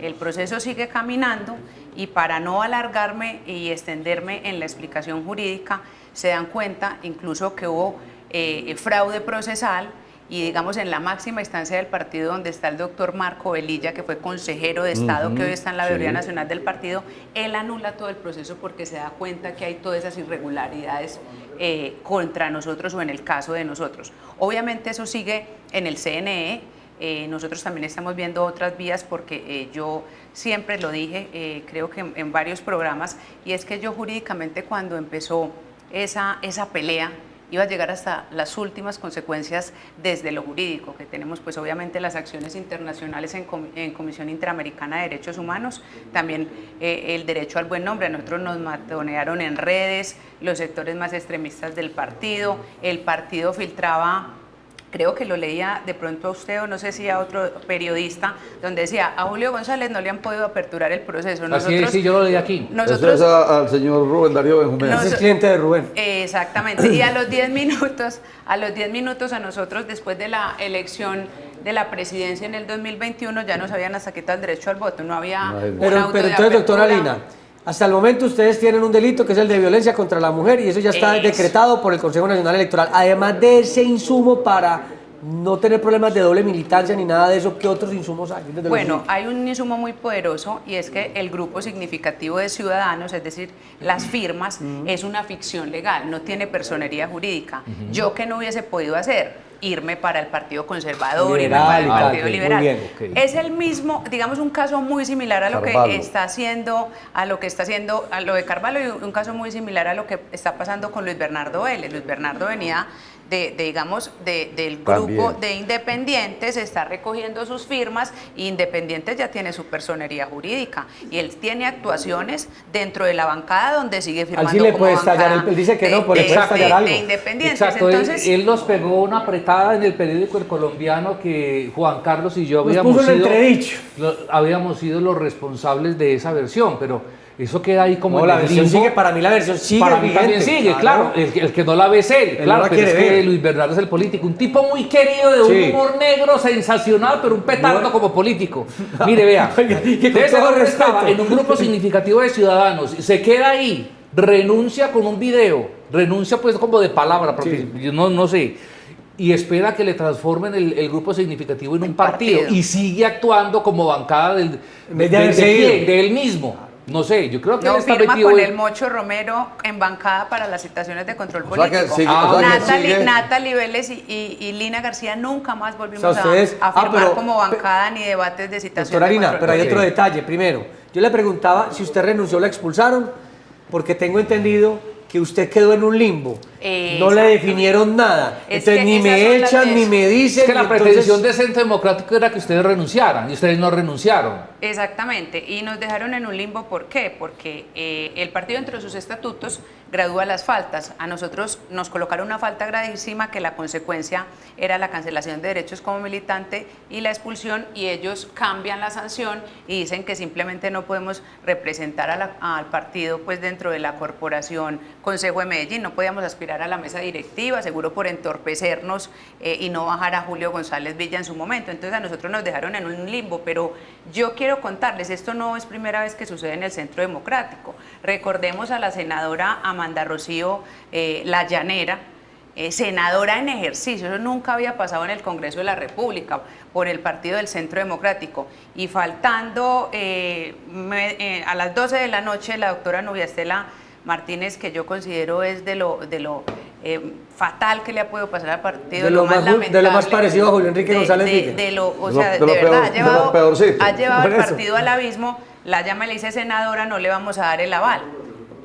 El proceso sigue caminando y para no alargarme y extenderme en la explicación jurídica, se dan cuenta incluso que hubo fraude procesal y digamos en la máxima instancia del partido donde está el doctor Marco Velilla, que fue consejero de Estado, que hoy está en la Veeduría Nacional del partido, él anula todo el proceso porque se da cuenta que hay todas esas irregularidades contra nosotros o en el caso de nosotros. Obviamente eso sigue en el CNE, nosotros también estamos viendo otras vías porque yo siempre lo dije, creo que en varios programas, y es que yo jurídicamente cuando empezó esa pelea, iba a llegar hasta las últimas consecuencias desde lo jurídico, que tenemos pues obviamente las acciones internacionales en Comisión Interamericana de Derechos Humanos, también el derecho al buen nombre. A nosotros nos matonearon en redes, los sectores más extremistas del partido, el partido filtraba creo que lo leía de pronto a usted o no sé si a otro periodista, donde decía, a Julio González no le han podido aperturar el proceso. Así es, sí, yo lo leí aquí. Eso es al señor Rubén Darío Benjumea. Ese es cliente de Rubén. Exactamente, y a los 10 minutos a nosotros, después de la elección de la presidencia en el 2021, ya nos habían hasta quitado el derecho al voto, no había un Pero auto de entonces, doctora apertura. Lina, hasta el momento ustedes tienen un delito que es el de violencia contra la mujer y eso ya está Eso. decretado por el Consejo Nacional Electoral. Además de ese insumo para no tener problemas de doble militancia ni nada de eso, ¿qué otros insumos hay? Bueno, hay un insumo muy poderoso y es que el grupo significativo de ciudadanos, es decir, las firmas, es una ficción legal, no tiene personería jurídica. Yo que no hubiese podido hacer, irme para el Partido Conservador, irme para el Liberal, Partido ok, Liberal. muy bien, ok. Es el mismo, digamos, un caso muy similar a lo Carvalho. que está haciendo, a lo de Carvalho, y un caso muy similar a lo que está pasando con Luis Bernardo Vélez. Luis Bernardo venía del grupo También. de Independientes, está recogiendo sus firmas, y Independientes ya tiene su personería jurídica y él tiene actuaciones dentro de la bancada donde sigue firmando Al sí le como puede estallar, bancada él dice que no, pero le puede estallar algo. de Independientes. Exacto, Entonces, él nos pegó una apretada en el periódico El Colombiano que Juan Carlos y yo Nos habíamos puso en sido, entredicho. habíamos sido los responsables de esa versión, pero eso queda ahí como No, en la el versión limbo. sigue, para mí la versión sigue Para mí vigente. también sigue, claro. El que no la ve es él, Él claro, no la pero es quiere que ver. Luis Bernardo es el político, un tipo muy querido, de un Sí. humor negro, sensacional, pero un petardo como político. Mire, vea, Oiga, y que con ese todo hombre estaba respeto. en un grupo significativo de ciudadanos, y se queda ahí, renuncia con un video, renuncia pues como de palabra, porque yo no sé, y espera que le transformen el grupo significativo en un partido, y sigue actuando como bancada En vez de haberse ido. de él mismo. No sé, yo creo que no, él está firma metido con en- el Mocho Romero en bancada para las citaciones de control O sea que político. sigue- o sea que Natalie, sigue- Natalie Vélez y Lina García nunca más volvimos O sea, ustedes- a firmar pero- como bancada ni debates de citación Doctora de Lina, control pero hay político. otro detalle. Primero, yo le preguntaba si usted renunció, la expulsaron, porque tengo entendido que usted quedó en un limbo. No le Exacto. definieron nada. Es Entonces que ni esas me son las echan, ni me dicen. Es que la y entonces- pretensión de Centro Democrático era que ustedes renunciaran y ustedes no renunciaron. Exactamente, y nos dejaron en un limbo, ¿por qué? Porque el partido entre sus estatutos gradúa las faltas. A nosotros nos colocaron una falta gravísima que la consecuencia era la cancelación de derechos como militante y la expulsión, y ellos cambian la sanción y dicen que simplemente no podemos representar al partido pues dentro de la corporación Consejo de Medellín, no podíamos aspirar a la mesa directiva, seguro por entorpecernos y no bajar a Julio González Villa en su momento. Entonces a nosotros nos dejaron en un limbo, pero yo quiero contarles, esto no es primera vez que sucede en el Centro Democrático. Recordemos a la senadora Amanda Rocío La Llanera, senadora en ejercicio, eso nunca había pasado en el Congreso de la República por el Partido del Centro Democrático, y faltando a las 12 de la noche la doctora Nubia Estela Martínez, que yo considero es de lo fatal que le ha podido pasar al partido, De lo más lamentable, parecido a Julio Enrique González Villa. o sea, de lo verdad, peor, de lo peorcito. ha llevado Por el eso. partido al abismo. La llama y le dice, senadora, no le vamos a dar el aval.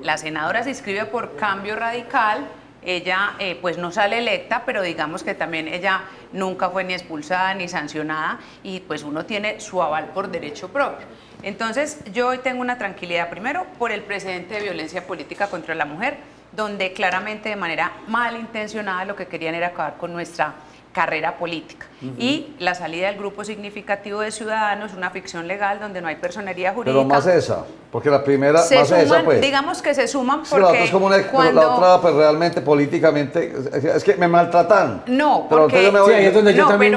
La senadora se inscribe por Cambio Radical, ella pues no sale electa, pero digamos que también ella nunca fue ni expulsada ni sancionada, y pues uno tiene su aval por derecho propio. Entonces yo hoy tengo una tranquilidad, primero por el precedente de violencia política contra la mujer, donde claramente de manera malintencionada lo que querían era acabar con nuestra carrera política, y la salida del grupo significativo de ciudadanos, una ficción legal donde no hay personería jurídica. Pero más esa, porque la primera, se más suman, esa pues. digamos que se suman Es que la otra porque es como una, cuando... la otra pues realmente políticamente, es que me maltratan. No, Pero porque entonces yo me voy- Sí, ahí es donde yo no, también,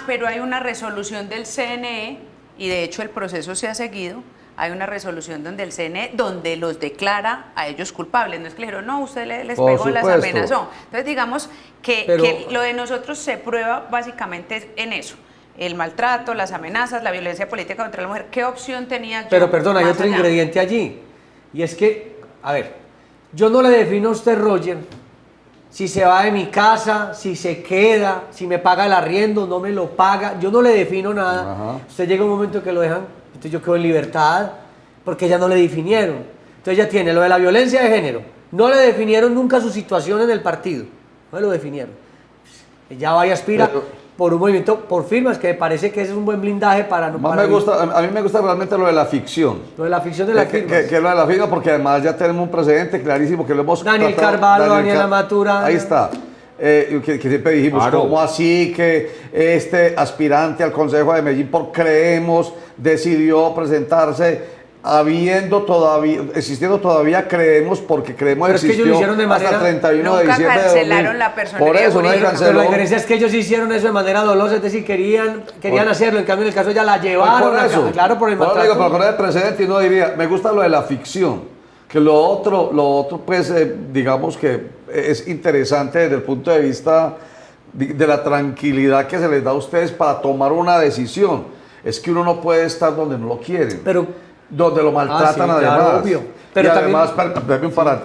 pero hay una resolución del CNE, y de hecho el proceso se ha seguido. Hay una resolución donde el CNE, donde los declara a ellos culpables. No es que le dijeron, no, usted les Por pegó, las supuesto. amenazó. Entonces digamos Pero- que lo de nosotros se prueba básicamente en eso. El maltrato, las amenazas, la violencia política contra la mujer. ¿Qué opción tenía yo? Pero perdón, hay más otro allá? ingrediente allí. Y es que, a ver, yo no le defino a usted, Roger, si se va de mi casa, si se queda, si me paga el arriendo, no me lo paga. Yo no le defino nada. Ajá. Usted llega un momento que lo dejan, entonces yo quedo en libertad, porque ya no le definieron. Entonces ya tiene lo de la violencia de género. No le definieron nunca su situación en el partido. No lo definieron. Ella va y aspira Pero- por un movimiento, por firmas, que me parece que ese es un buen blindaje para no Más para me gusta, a mí me gusta realmente lo de la ficción. lo de la ficción de la Que firma. es lo de la firma, porque además ya tenemos un precedente clarísimo que lo hemos Daniel tratado. Carvalho, Daniela Car- Maturana. Ahí está. que siempre dijimos, Claro. ¿cómo así que este aspirante al Consejo de Medellín por Creemos decidió presentarse existiendo todavía Creemos, porque Creemos Pero es que ellos existió lo hicieron de hasta el manera- 31 de Nunca diciembre de cancelaron 2000. la personería Por eso no se jurídica. canceló. Pero la diferencia es que ellos hicieron eso de manera dolosa, es decir, querían hacerlo, en cambio en el caso ya la llevaron, Por eso. claro, por el Por eso maltrato. digo, pero con el precedente uno diría, me gusta lo de la ficción, que lo otro pues digamos que es interesante desde el punto de vista de la tranquilidad que se les da a ustedes para tomar una decisión. Es que uno no puede estar donde no lo quieren, Pero donde lo maltratan sí, claro, además. obvio. Pero Pero y además,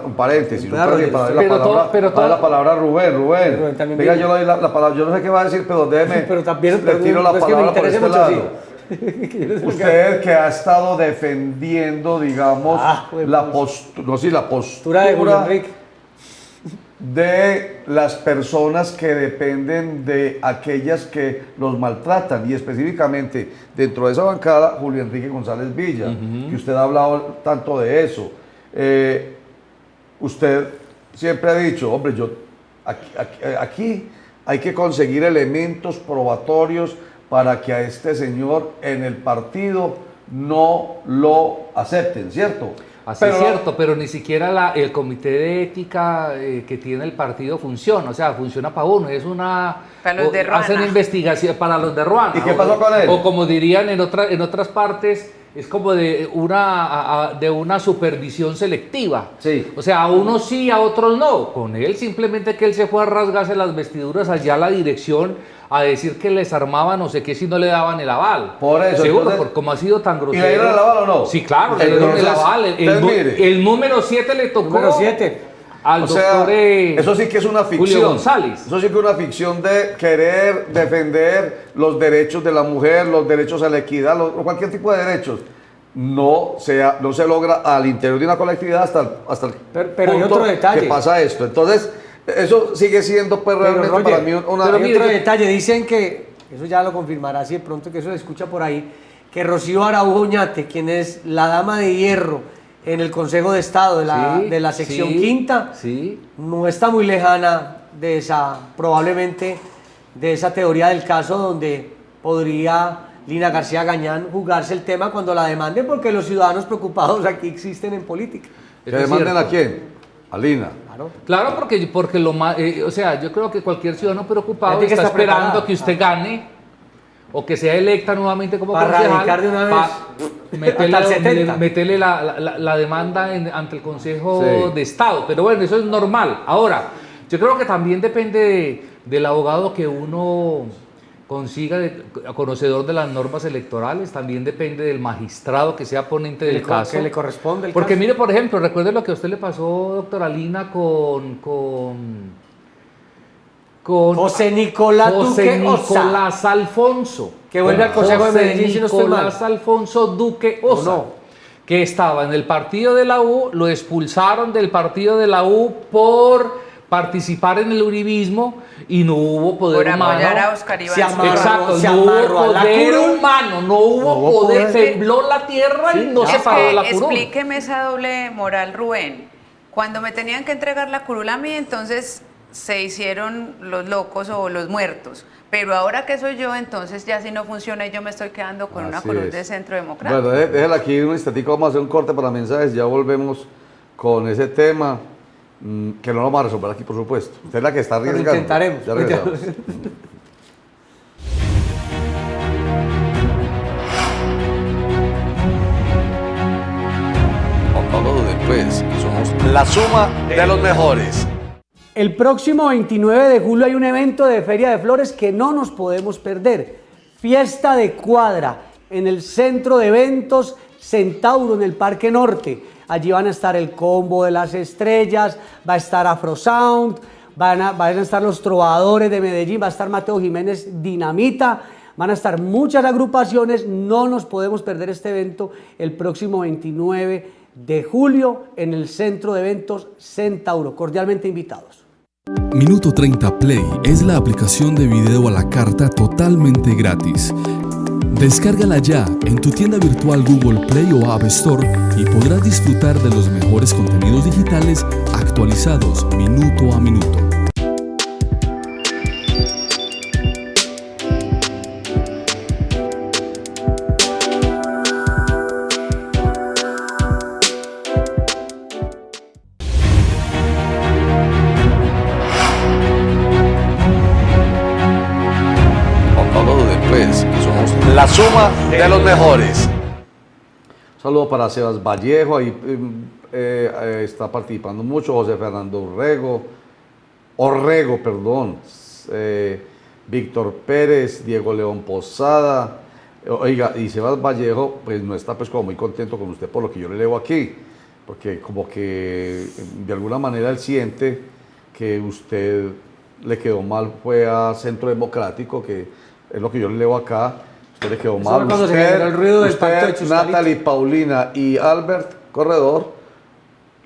un paréntesis, Claro, para darle pero la todo- palabra, pero para darle todo- la palabra a Rubén. Rubén también Venga, viene. yo le doy la palabra, yo no sé qué va a decir, pero déjeme, pero también le tiro la no es que me palabra por interese este mucho, lado. sí. Usted que ha estado defendiendo, digamos, pues, la postura Postura de Julio Enrique. de las personas que dependen de aquellas que los maltratan, y específicamente dentro de esa bancada, Julio Enrique González Villa, que usted ha hablado tanto de eso. Usted siempre ha dicho, hombre, aquí hay que conseguir elementos probatorios para que a este señor en el partido no lo acepten, ¿cierto? Así es cierto, pero ni siquiera el comité de ética que tiene el partido funciona, o sea, funciona para uno, es una... Para los de Ruana. Hacen investigación para los de Ruana. ¿Y qué pasó con él? O como dirían en otras partes, es como de una supervisión selectiva. Sí. O sea, a unos sí, a otros no. Con él simplemente que él se fue a rasgarse las vestiduras allá a la dirección a decir que les armaba no sé qué si no le daban el aval. Por eso, seguro, entonces- por cómo ha sido tan ¿Y grosero. le dieron el aval o no? Sí, claro, le dieron el Entonces, aval. entonces, mire. El número 7 le tocó Número 7. al O sea, doctor eso sí que es una ficción. Julio González. Eso sí que es una ficción de querer defender los derechos de la mujer, los derechos a la equidad, o cualquier tipo de derechos. No se logra al interior de una colectividad hasta el Pero hay punto otro detalle. que pasa esto. Entonces, eso sigue siendo pues realmente Roger, para mí una... pero hay mire, otro yo- detalle, dicen que, eso ya lo confirmará si de pronto que eso se escucha por ahí, que Rocío Araújo Oñate, quien es la dama de hierro en el Consejo de Estado de la sección sí, quinta, sí. no está muy lejana probablemente de esa teoría del caso donde podría Lina García Gañán jugarse el tema cuando la demanden, porque los ciudadanos preocupados aquí existen en política. ¿Que Eso es demanden cierto. a quién? A Lina. Claro. Claro, porque lo más, o sea, yo creo que cualquier ciudadano preocupado Gente que está está esperando preparada. que usted gane o que sea electa nuevamente como Para concejal. radicar de una vez. Meterle, Hasta el 70. meterle la demanda ante el Consejo Sí. de Estado. Pero bueno, eso es normal. Ahora, yo creo que también depende del abogado que uno consiga, conocedor de las normas electorales, también depende del magistrado que sea ponente del caso. Que le corresponde el Porque caso. mire, por ejemplo, recuerde lo que a usted le pasó, doctora Lina, con José Nicolás José Duque Osa. Nicolás Alfonso. Que vuelve al Consejo de José Medellín, si no estoy mal. Nicolás Alfonso Duque Osa. ¿O no? Que estaba en el partido de la U, lo expulsaron del partido de la U por participar en el uribismo y no hubo poder Por humano. apoyar a Oscar Iván. Se amarró, Exacto, se no hubo amarró a la poder curul. humano, no hubo poder, poder. tembló la tierra y no se Es paró que la curul. explíqueme esa doble moral, Rubén. Cuando me tenían que entregar la curul a mí, entonces se hicieron los locos o los muertos. Pero ahora que soy yo, entonces ya si no funciona y yo me estoy quedando con una Así curul es. de Centro Democrático. Bueno, déjala aquí un instantico, vamos a hacer un corte para mensajes, ya volvemos con ese tema, que no lo vamos a resolver aquí, por supuesto. Usted es la que está Pero arriesgando. intentaremos. Ya regresamos. No lo duden, pues, somos la suma de los mejores. El próximo 29 de julio hay un evento de Feria de Flores que no nos podemos perder. Fiesta de Cuadra en el centro de eventos Centauro en el Parque Norte. Allí van a estar el Combo de las Estrellas, va a estar Afrosound, van a estar los Trovadores de Medellín, va a estar Mateo Jiménez Dinamita, van a estar muchas agrupaciones. No nos podemos perder este evento el próximo 29 de julio en el centro de eventos Centauro. Cordialmente invitados. Minuto 30 Play es la aplicación de video a la carta totalmente gratis. Descárgala ya en tu tienda virtual Google Play o App Store y podrás disfrutar de los mejores contenidos digitales actualizados minuto a minuto. pues, somos la suma de los mejores. Un saludo para Sebas Vallejo, ahí está participando mucho, José Fernando Orrego, perdón, Víctor Pérez, Diego León Posada. Oiga, y Sebas Vallejo, pues no está pues como muy contento con usted por lo que yo le leo aquí, porque como que de alguna manera él siente que usted le quedó mal, fue a Centro Democrático, que es lo que yo le leo acá, usted le quedó mal. Cuando se generó el ruido del pacto de usted, Chuscarito. Natalie, Paulina y Albert Corredor,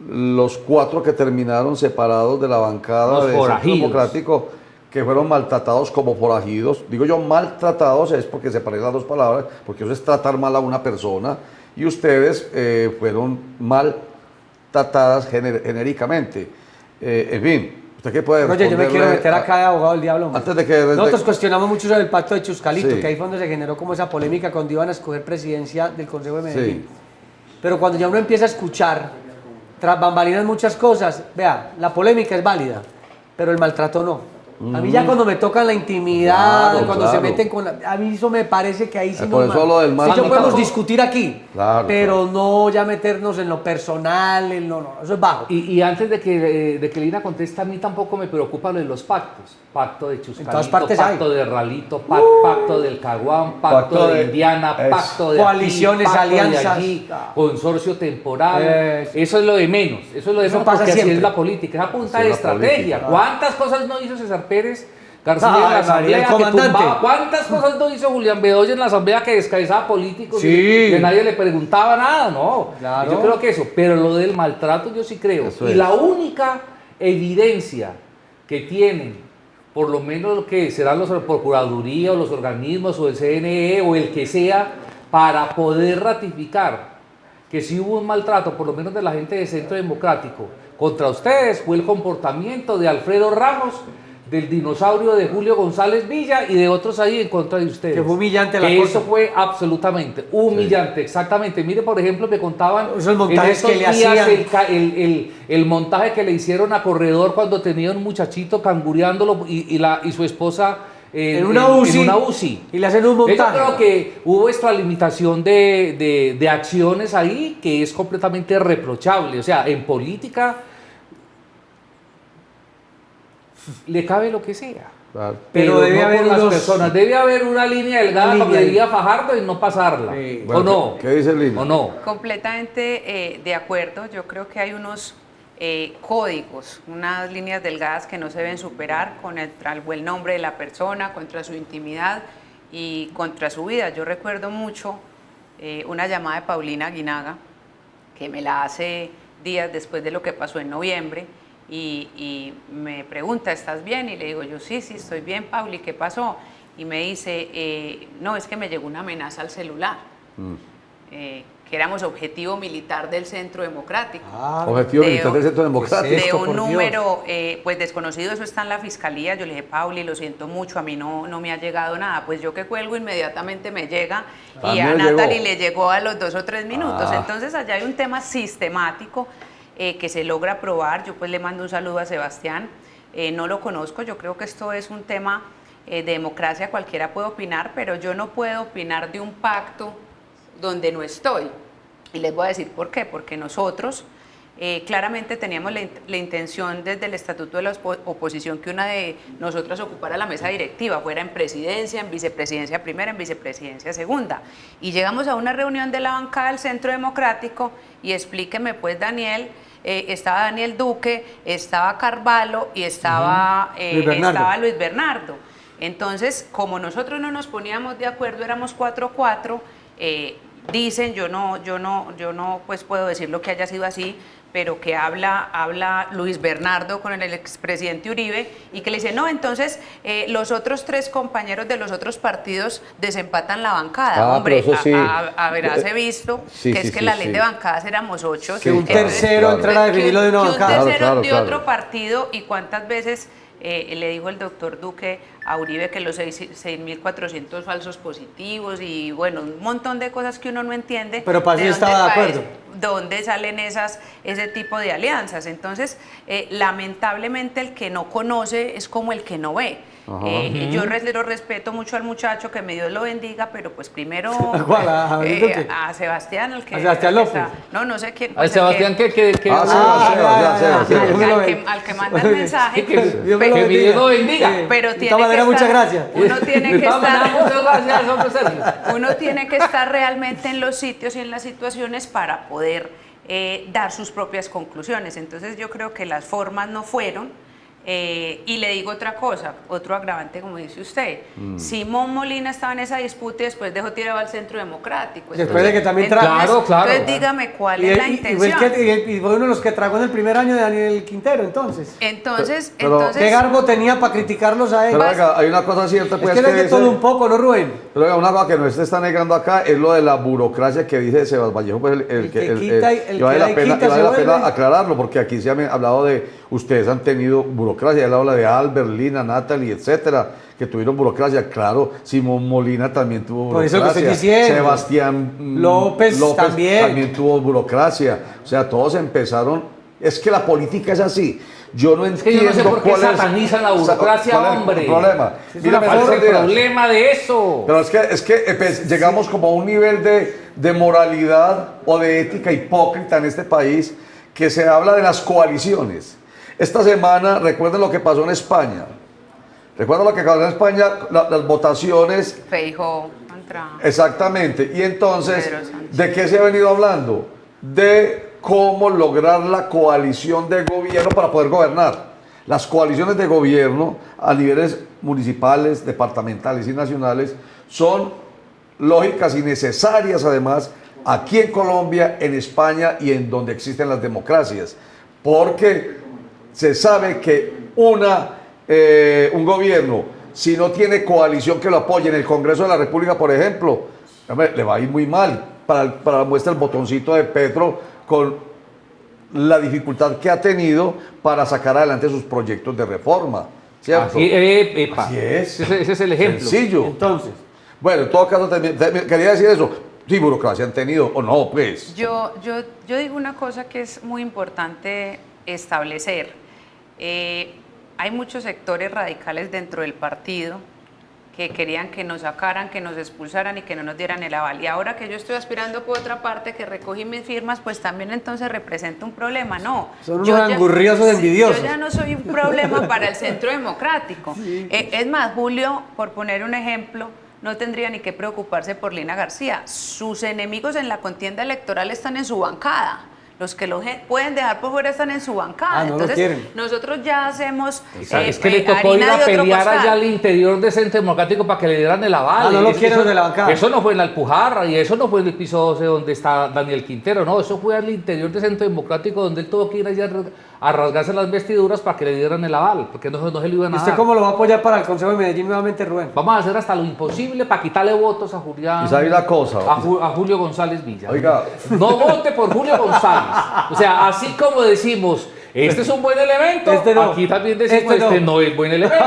los 4 que terminaron separados de la bancada Los de Centro forajidos. Democrático, que fueron maltratados como forajidos. Digo yo maltratados es porque separé las dos palabras, porque eso es tratar mal a una persona, y ustedes fueron mal tratadas genéricamente. En fin, ¿usted qué puede Oye, yo me quiero responderle meter acá de abogado del diablo. hombre. antes de que... Nosotros cuestionamos mucho sobre el pacto de Chuscalito, Sí. que ahí fue donde se generó como esa polémica cuando iban a escoger presidencia del Consejo de Medellín. Sí. Pero cuando ya uno empieza a escuchar, tras bambalinas muchas cosas, vea, la polémica es válida, pero el maltrato no. A mí ya cuando me tocan la intimidad, Claro, cuando se claro. meten con a mí eso me parece que ahí sí Por no, eso lo del sí maltrato. yo podemos discutir aquí, Claro, pero no ya meternos en lo personal, no, eso es bajo. Y antes de que Lina conteste, a mí tampoco me preocupa lo de los pactos. Pacto de Chuscarito, todas partes pacto hay. de Ralito, pacto del Caguán, pacto Pacto de de- Indiana, es. pacto de Coaliciones, aquí, pacto de alianzas. allí, consorcio temporal. Es. Eso es lo de menos. Eso es lo de Eso menos pasa porque así siempre. es la política. Es a punta Así de es la estrategia. política. ¿Cuántas cosas no hizo César Pérez García Ay, en la María, asamblea el que comandante. tumbaba? ¿Cuántas cosas no hizo Julián Bedoya en la asamblea que descabezaba políticos? Sí. Y que nadie le preguntaba nada, no. Claro. Yo creo que eso, pero lo del maltrato yo sí creo. Eso Y es. la única evidencia que tienen, por lo menos lo que serán los Procuraduría o los organismos o el CNE o el que sea, para poder ratificar que sí hubo un maltrato, por lo menos de la gente de Centro Democrático, contra ustedes, fue el comportamiento de Alfredo Ramos, del dinosaurio de Julio González Villa y de otros ahí en contra de ustedes. Que fue humillante la Que cosa. eso fue absolutamente humillante, exactamente. Mire, por ejemplo, me contaban Esos montajes en estos que le días hacían. el montaje que le hicieron a Corredor cuando tenía un muchachito cangureándolo y su esposa En una UCI. en una UCI. Y le hacen un Yo montaje. creo que hubo extralimitación de acciones ahí que es completamente reprochable. O sea, en política le cabe lo que sea. Claro. Pero debe no haber con las unos- personas. Debe haber una línea delgada Una como línea ahí. diría Fajardo y no pasarla. Sí. ¿O Bueno, no? ¿qué dice Lina? ¿O no? Completamente de acuerdo. Yo creo que hay unos códigos, unas líneas delgadas que no se deben superar contra el buen nombre de la persona, contra su intimidad y contra su vida. Yo recuerdo mucho una llamada de Paulina Aguinaga, que me la hace días después de lo que pasó en noviembre, y me pregunta, ¿estás bien? Y le digo yo, sí, estoy bien, Pauli, ¿qué pasó? Y me dice, no, es que me llegó una amenaza al celular. Que éramos objetivo militar del Centro Democrático. Objetivo de- militar del Centro Democrático. ¿qué es De esto, un por Dios? número pues desconocido, eso está en la fiscalía. Yo le dije, Pauli, lo siento mucho, a mí no me ha llegado nada. Pues yo que cuelgo inmediatamente me llega, y También a le Natalie llegó. le llegó a los 2 o 3 minutos. Ah. Entonces allá hay un tema sistemático que se logra probar. Yo pues le mando un saludo a Sebastián. No lo conozco, yo creo que esto es un tema de democracia, cualquiera puede opinar, pero yo no puedo opinar de un pacto donde no estoy. Y les voy a decir por qué, porque nosotros claramente teníamos la intención desde el Estatuto de la Oposición que una de nosotras ocupara la mesa directiva, fuera en presidencia, en vicepresidencia primera, en vicepresidencia segunda. Y llegamos a una reunión de la bancada del Centro Democrático y explíqueme pues, Daniel, estaba Daniel Duque, estaba Carvalho y estaba, estaba Luis Bernardo. Entonces, como nosotros no nos poníamos de acuerdo, éramos 4-4, dicen, yo no pues puedo decir lo que haya sido así, pero que habla Luis Bernardo con el expresidente Uribe y que le dice, no, entonces los otros 3 compañeros de los otros partidos desempatan la bancada. Ah, Hombre, pero eso sí. haberás visto Sí, que sí, es que sí, la ley sí. de bancadas éramos 8. Que un Entonces, tercero claro. entrara a definirlo de una que un bancada. tercero Claro, de claro. otro partido, y cuántas veces le dijo el doctor Duque a Uribe que los 6.400 falsos positivos y bueno, un montón de cosas que uno no entiende. Pero para eso de estaba dónde de acuerdo. ¿Dónde salen ese tipo de alianzas? Entonces, lamentablemente el que no conoce es como el que no ve. Lo respeto mucho al muchacho, que me Dios lo bendiga, pero pues primero ¿Cuál? a Sebastián, el que... ¿A Sebastián López? No sé quién. Al pues, Sebastián que al que manda el mensaje. que Dios lo bendiga. Pero De tiene todas maneras, que muchas estar, gracias. Uno tiene De que todas maneras, estar... muchas gracias, hombre Sergio. Uno tiene que estar realmente en los sitios y en las situaciones para poder dar sus propias conclusiones. Entonces yo creo que las formas no fueron. Y le digo otra cosa, otro agravante, como dice usted. Simón Molina estaba en esa disputa y después dejó tirado al Centro Democrático. Después de que también entonces, Claro. Entonces dígame cuál es la intención. Y fue uno de los que tragó en el primer año de Daniel Quintero, entonces. Entonces, ¿Qué garbo tenía para criticarlos a él? Pero venga, hay una cosa cierta, pues, es que no es de todo un poco, ¿no, Rubén? Pero venga, una cosa que no se está negando acá es lo de la burocracia que dice Sebas Vallejo, pues El que quita y- el y vale que da la y pena, quita y vale se la pena vuelve. aclararlo, porque aquí se ha hablado de, ustedes han tenido burocracia, él habla de Albert, Lina, Natalie, etcétera, que tuvieron burocracia. Claro, Simón Molina también tuvo Por eso burocracia. lo estoy diciendo. Sebastián López también. tuvo burocracia. O sea, todos empezaron. Es que la política es así. Yo no Es que entiendo yo no sé por qué cuál es- satanizan la burocracia, cuál es hombre. el problema. Es Mira, una ¿Cuál es estos el días- problema de eso? pero es que pues, llegamos como a un nivel de moralidad o de ética hipócrita en este país, que se habla de las coaliciones. Esta semana, recuerden lo que pasó en España. Recuerden lo que pasó en España, las votaciones. Feijóo contra... Exactamente. Y entonces, Pedro Sánchez. ¿de qué se ha venido hablando? De cómo lograr la coalición de gobierno para poder gobernar. Las coaliciones de gobierno a niveles municipales, departamentales y nacionales son lógicas y necesarias, además, aquí en Colombia, en España y en donde existen las democracias, porque se sabe que un gobierno, si no tiene coalición que lo apoye en el Congreso de la República, por ejemplo, hombre, le va a ir muy mal. Para muestra el botoncito de Petro con la dificultad que ha tenido para sacar adelante sus proyectos de reforma, ¿cierto? Así, epa. Así es. Ese es el ejemplo. Sencillo. Entonces, Bueno, en todo caso, quería decir eso. Sí, burocracia han tenido, o no, pues. Yo digo una cosa que es muy importante establecer. Hay muchos sectores radicales dentro del partido que querían que nos sacaran, que nos expulsaran y que no nos dieran el aval. Y ahora que yo estoy aspirando por otra parte, que recogí mis firmas, pues también entonces representa un problema. No. Son unos angurriosos envidiosos. Yo ya no soy un problema para el Centro Democrático. Es más, Julio, por poner un ejemplo, no tendría ni que preocuparse por Lina García. Sus enemigos en la contienda electoral están en su bancada. Los que lo pueden dejar por fuera están en su bancada. Ah, no lo Entonces, quieren. nosotros ya hacemos Es que le tocó ir harina a de otro pelear costal. allá al interior del Centro Democrático para que le dieran el aval. Ah, no lo Es que quieren eso- de la bancada. Eso no fue en la Alpujarra y eso no fue en el piso 12 donde está Daniel Quintero, no, eso fue al interior del Centro Democrático donde él tuvo que ir allá a rasgarse las vestiduras para que le dieran el aval, porque no se lo iban ¿y a usted dar. cómo lo va a apoyar para el Consejo de Medellín nuevamente, Rubén? Vamos a hacer hasta lo imposible para quitarle votos a Julián. Y sabe una cosa. A Julio González Villa. Oiga. No vote por Julio González. O sea, así como decimos, este es un buen elemento, Este no. aquí también decimos, Este no. este no es buen elemento.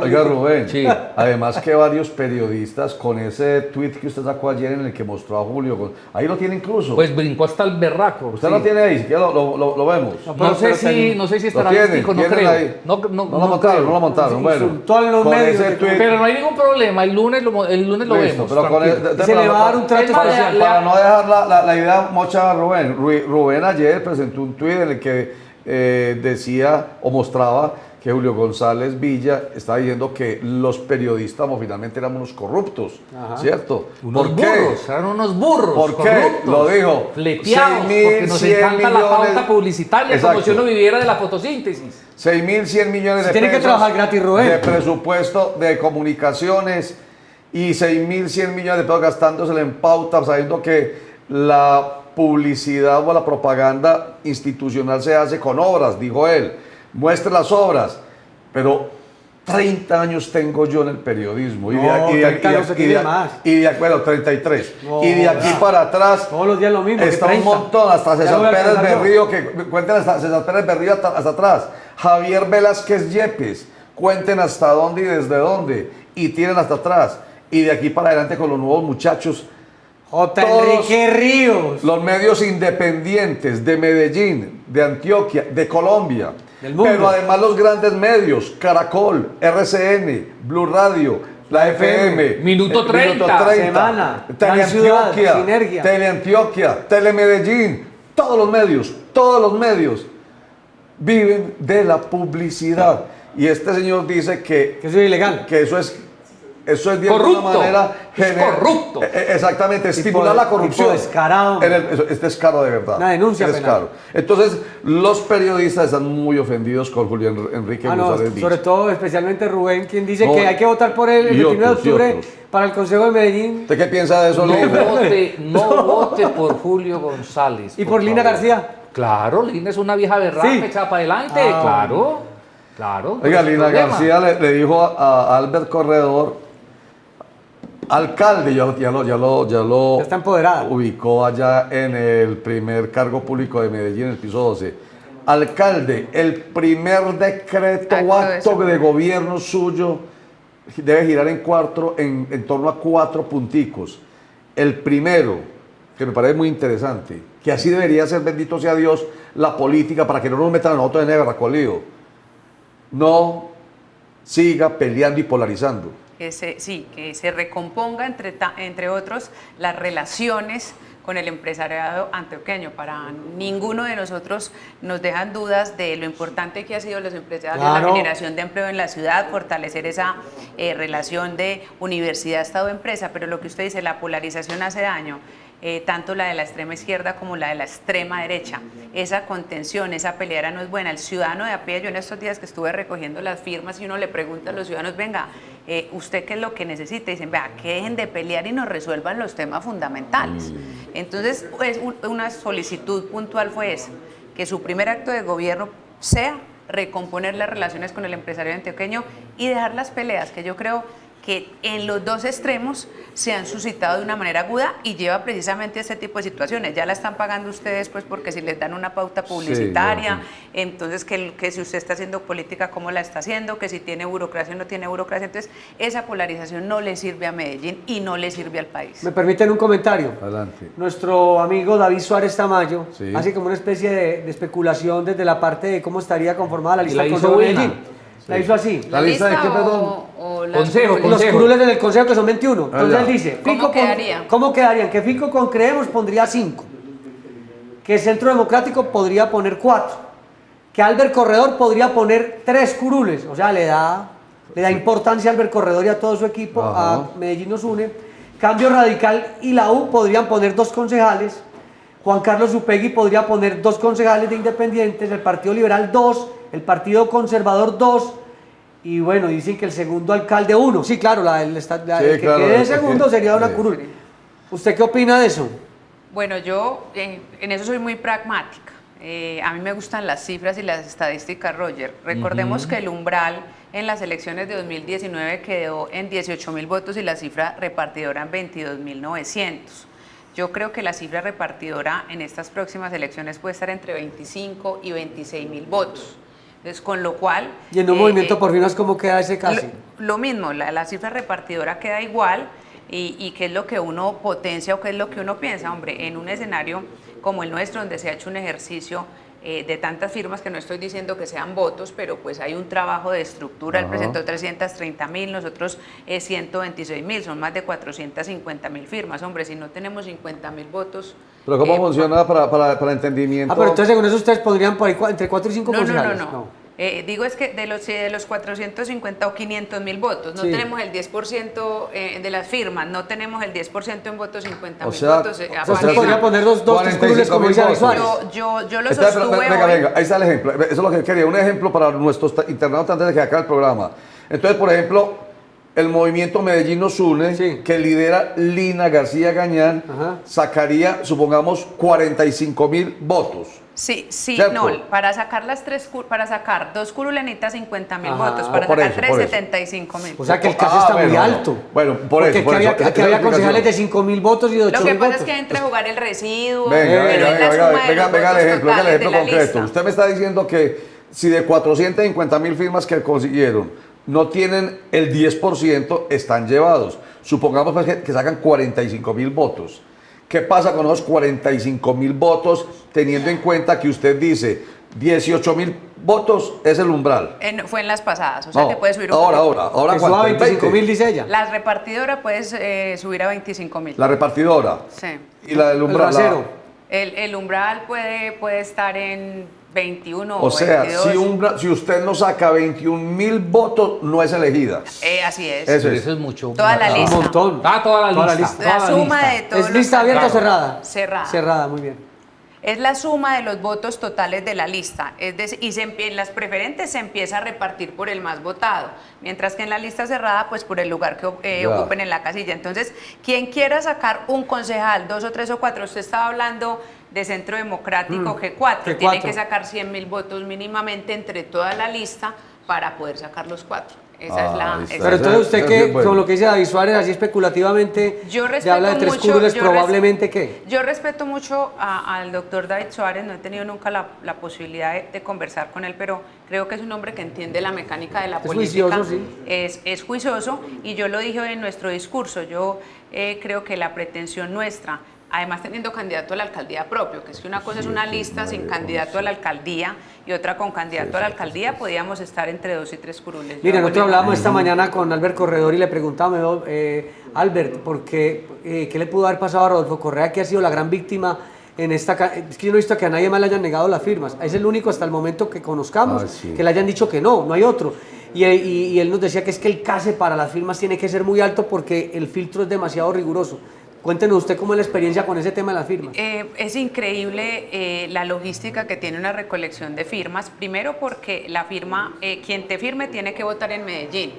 Oiga, Rubén. Sí. Además que varios periodistas con ese tweet que usted sacó ayer en el que mostró a Julio, ahí lo tiene incluso. Pues brincó hasta el berraco. usted sí. lo tiene ahí, si quiere lo vemos. No sé si estará tienen, listico, no tienen creo. ahí. No lo montaron, creo. no lo montaron. Bueno, Insultó a los con medios ese de tweet, Pero no hay ningún problema, el lunes lo listo, vemos. pero con tranquilo. el- Se le va a dar un trato Es más, especial. para no dejar la idea mocha a Rubén. Rubén ayer presentó un tuit en el que decía o mostraba que Julio González Villa está diciendo que los periodistas finalmente éramos unos corruptos, ¿cierto? Unos ¿Por qué? burros, eran unos burros. ¿Por qué? corruptos, Lo dijo. Fleteados, 6.100 porque nos encanta la pauta millones. publicitaria, como Exacto. si uno viviera de la fotosíntesis. 6.100 millones de Tiene que pesos trabajar gratis, Rubén. de presupuesto de comunicaciones y 6.100 millones de pesos gastándosela en pauta, sabiendo que la publicidad o la propaganda institucional se hace con obras, dijo él. Muestre las obras, pero 30 años tengo yo en el periodismo. No, 30 no se tiene más. Bueno, 33. No, y de aquí para atrás Todos los días lo mismo. que está un 30. montón, hasta Ya César voy a Pérez alcanzar yo. Berrío, que cuenten hasta César Pérez Berrío hasta atrás. Javier Velázquez Yepes, cuenten hasta dónde y desde dónde. Y tienen hasta atrás. Y de aquí para adelante con los nuevos muchachos. J. Todos Enrique Ríos. Los medios independientes de Medellín, de Antioquia, de Colombia, Del mundo. Pero además los grandes medios, Caracol, RCN, Blue Radio, la FM, Minuto 30, Semana, Teleantioquia, Gran Ciudad, Sinergia. Teleantioquia, Telemedellín, todos los medios viven de la publicidad. Y este señor dice Que eso es ilegal. que eso es de Corrupto. alguna manera Es corrupto. Exactamente, estimular la corrupción. tipo descarado. Es descaro de verdad. Una denuncia Es penal. descaro. Entonces, los periodistas están muy ofendidos con Julián Enrique Ah, no, González sobre Villa. todo, especialmente Rubén, quien dice No, que hay que votar por él el y 29 de otros, y octubre otros. para el Consejo de Medellín. ¿Usted qué piensa de eso, Luis? No vote por Julio González. ¿Y por Lina favor. García? Claro, Lina es una vieja berraca Sí. echada para adelante, Ah. claro. Oiga, no hay Lina problema. García le dijo a Albert Corredor, alcalde, ya lo Ya está empoderada. ubicó allá en el primer cargo público de Medellín, en el piso 12. Alcalde, el primer decreto o acto de gobierno suyo debe girar en torno a 4 punticos. El primero, que me parece muy interesante, que así debería ser, bendito sea Dios, la política para que no nos metan a nosotros en el racolío. No siga peleando y polarizando. Que se recomponga entre otros las relaciones con el empresariado antioqueño. Para ninguno de nosotros nos dejan dudas de lo importante que ha sido los empresarios en Claro. la generación de empleo en la ciudad, fortalecer esa relación de universidad, Estado, empresa, pero lo que usted dice, la polarización hace daño. Tanto la de la extrema izquierda como la de la extrema derecha. Esa contención, esa peleadera no es buena. El ciudadano de a pie, yo en estos días que estuve recogiendo las firmas y uno le pregunta a los ciudadanos, venga, ¿usted qué es lo que necesita? Y dicen, vea, que dejen de pelear y nos resuelvan los temas fundamentales. Entonces, pues, una solicitud puntual fue esa, que su primer acto de gobierno sea recomponer las relaciones con el empresario antioqueño y dejar las peleas, que yo creo que en los dos extremos se han suscitado de una manera aguda y lleva precisamente a este tipo de situaciones. Ya la están pagando ustedes, pues, porque si les dan una pauta publicitaria, entonces que si usted está haciendo política, ¿cómo la está haciendo? Que si tiene burocracia o no tiene burocracia. Entonces, esa polarización no le sirve a Medellín y no le sirve al país. ¿Me permiten un comentario? Adelante. Nuestro amigo David Suárez Tamayo Sí. hace como una especie de especulación desde la parte de cómo estaría conformada la Y lista la del hizo Consejo de buena. Medellín. La hizo así. ¿La lista de qué, perdón? o las Consejo, curules? Los curules del Consejo, que son 21. Entonces ya. él dice, ¿Cómo quedaría? ¿Cómo quedarían? Que Fico con Creemos pondría 5. Que Centro Democrático podría poner 4. Que Albert Corredor podría poner 3 curules. O sea, le da importancia a Albert Corredor y a todo su equipo. Ajá. A Medellín nos une. Cambio Radical y la U podrían poner 2 concejales. Juan Carlos Upegui podría poner 2 concejales de Independientes. El Partido Liberal 2. El Partido Conservador 2. Y bueno, dicen que el segundo alcalde 1. Sí, claro, el que claro, quede el que segundo quede. sería una Sí. curul. ¿Usted qué opina de eso? Bueno, yo en eso soy muy pragmática. A mí me gustan las cifras y las estadísticas, Roger. Recordemos que el umbral en las elecciones de 2019 quedó en 18.000 votos y la cifra repartidora en 22.900. Yo creo que la cifra repartidora en estas próximas elecciones puede estar entre 25 y 26.000 votos. Entonces, con lo cual... Y en un movimiento por finas, ¿cómo queda ese casi? Lo mismo, la cifra repartidora queda igual y qué es lo que uno potencia o qué es lo que uno piensa. Hombre, en un escenario como el nuestro, donde se ha hecho un ejercicio de tantas firmas, que no estoy diciendo que sean votos, pero pues hay un trabajo de estructura. Él presentó 330.000, nosotros 126.000, son más de 450.000 firmas. Hombre, si no tenemos 50.000 votos... Pero ¿cómo funciona para entendimiento? Pero entonces según eso ustedes pondrían por ahí entre 4 y 5 concejales. No. Digo es que de los 450 o 500.000 votos, no Sí. tenemos el 10% de las firmas, no tenemos el 10% en votos, 50.000 O sea, votos. Usted podría poner 2, 3 curules como dice David Suárez. Yo lo Espera, sostuve venga, hoy. ahí está el ejemplo. Eso es lo que quería, un ejemplo para nuestros internautas antes de que acabe el programa. Entonces, por ejemplo, el movimiento Medellín nos une, Sí. que lidera Lina García Gañán, Ajá. sacaría, supongamos, 45.000 votos. Sí, ¿Cierto? no, para sacar para sacar 2 curules necesita 50.000 Ajá. votos, para Por sacar eso, 3, por eso. 75.000. O sea que el caso está muy bueno, alto. bueno, por Porque eso, por aquí eso. había, Esa aquí es la había concejales de explicación. 5.000 votos y de 8.000 Lo votos. que pasa es que entra a jugar el residuo, Venga, pero es la suma de los venga el votos ejemplo, venga el totales de ejemplo la concreto. lista. Usted me está diciendo que si de 450.000 firmas que consiguieron no tienen el 10%, están llevados. Supongamos pues, que sacan 45.000 votos. ¿Qué pasa con esos 45.000 votos teniendo en cuenta que usted dice 18.000 votos es el umbral. Fue en las pasadas, o sea No, que puede subir un ahora, poquito. ahora Que suba a ¿cuánto? 25.000, dice ella. La repartidora puedes subir a 25.000. La repartidora. Sí. Y la del umbral. El rasero. El umbral puede estar en 21 O sea, 22. si usted no saca 21.000 votos, no es elegida. Así es. Eso Pero es. eso es mucho. Toda la Un lista. montón. Toda la Toda la lista. lista. La toda suma lista. de todos ¿Es los lista abierta o candidatos. cerrada? Cerrada. Cerrada, muy bien. Es la suma de los votos totales de la lista. Es decir, y en las preferentes se empieza a repartir por el más votado, mientras que en la lista cerrada, pues por el lugar que Ya. ocupen en la casilla. Entonces, quien quiera sacar un concejal, 2 o 3 o 4, usted estaba hablando de Centro Democrático, G4, tiene que sacar 100.000 votos mínimamente entre toda la lista para poder sacar los 4. Esa es la... Ahí está. esa Pero es- entonces usted Eso que, es bueno. con lo que dice David Suárez, así especulativamente, Yo ya habla de respeto 3 mucho- curules, yo probablemente ¿qué? Yo respeto mucho al doctor David Suárez, no he tenido nunca la posibilidad de conversar con él, pero creo que es un hombre que entiende la mecánica de la política. juicioso, sí. Es juicioso, y yo lo dije en nuestro discurso, yo creo que la pretensión nuestra, además teniendo candidato a la alcaldía propio, que es que una cosa es una lista sin candidato a la alcaldía y otra con candidato a la alcaldía, podíamos estar entre 2 y 3 curules. Mira, Yo nosotros hago hablábamos esta mañana con Albert Corredor y le preguntábamos, Albert, ¿qué le pudo haber pasado a Rodolfo Correa, que ha sido la gran víctima en esta... Es que yo no he visto que a nadie más le hayan negado las firmas. Es el único hasta el momento que conozcamos Sí. que le hayan dicho que no hay otro. Y él nos decía que es que el case para las firmas tiene que ser muy alto porque el filtro es demasiado riguroso. Cuéntenos usted cómo es la experiencia con ese tema de las firmas. Es increíble la logística que tiene una recolección de firmas. Primero porque la firma, quien te firme tiene que votar en Medellín.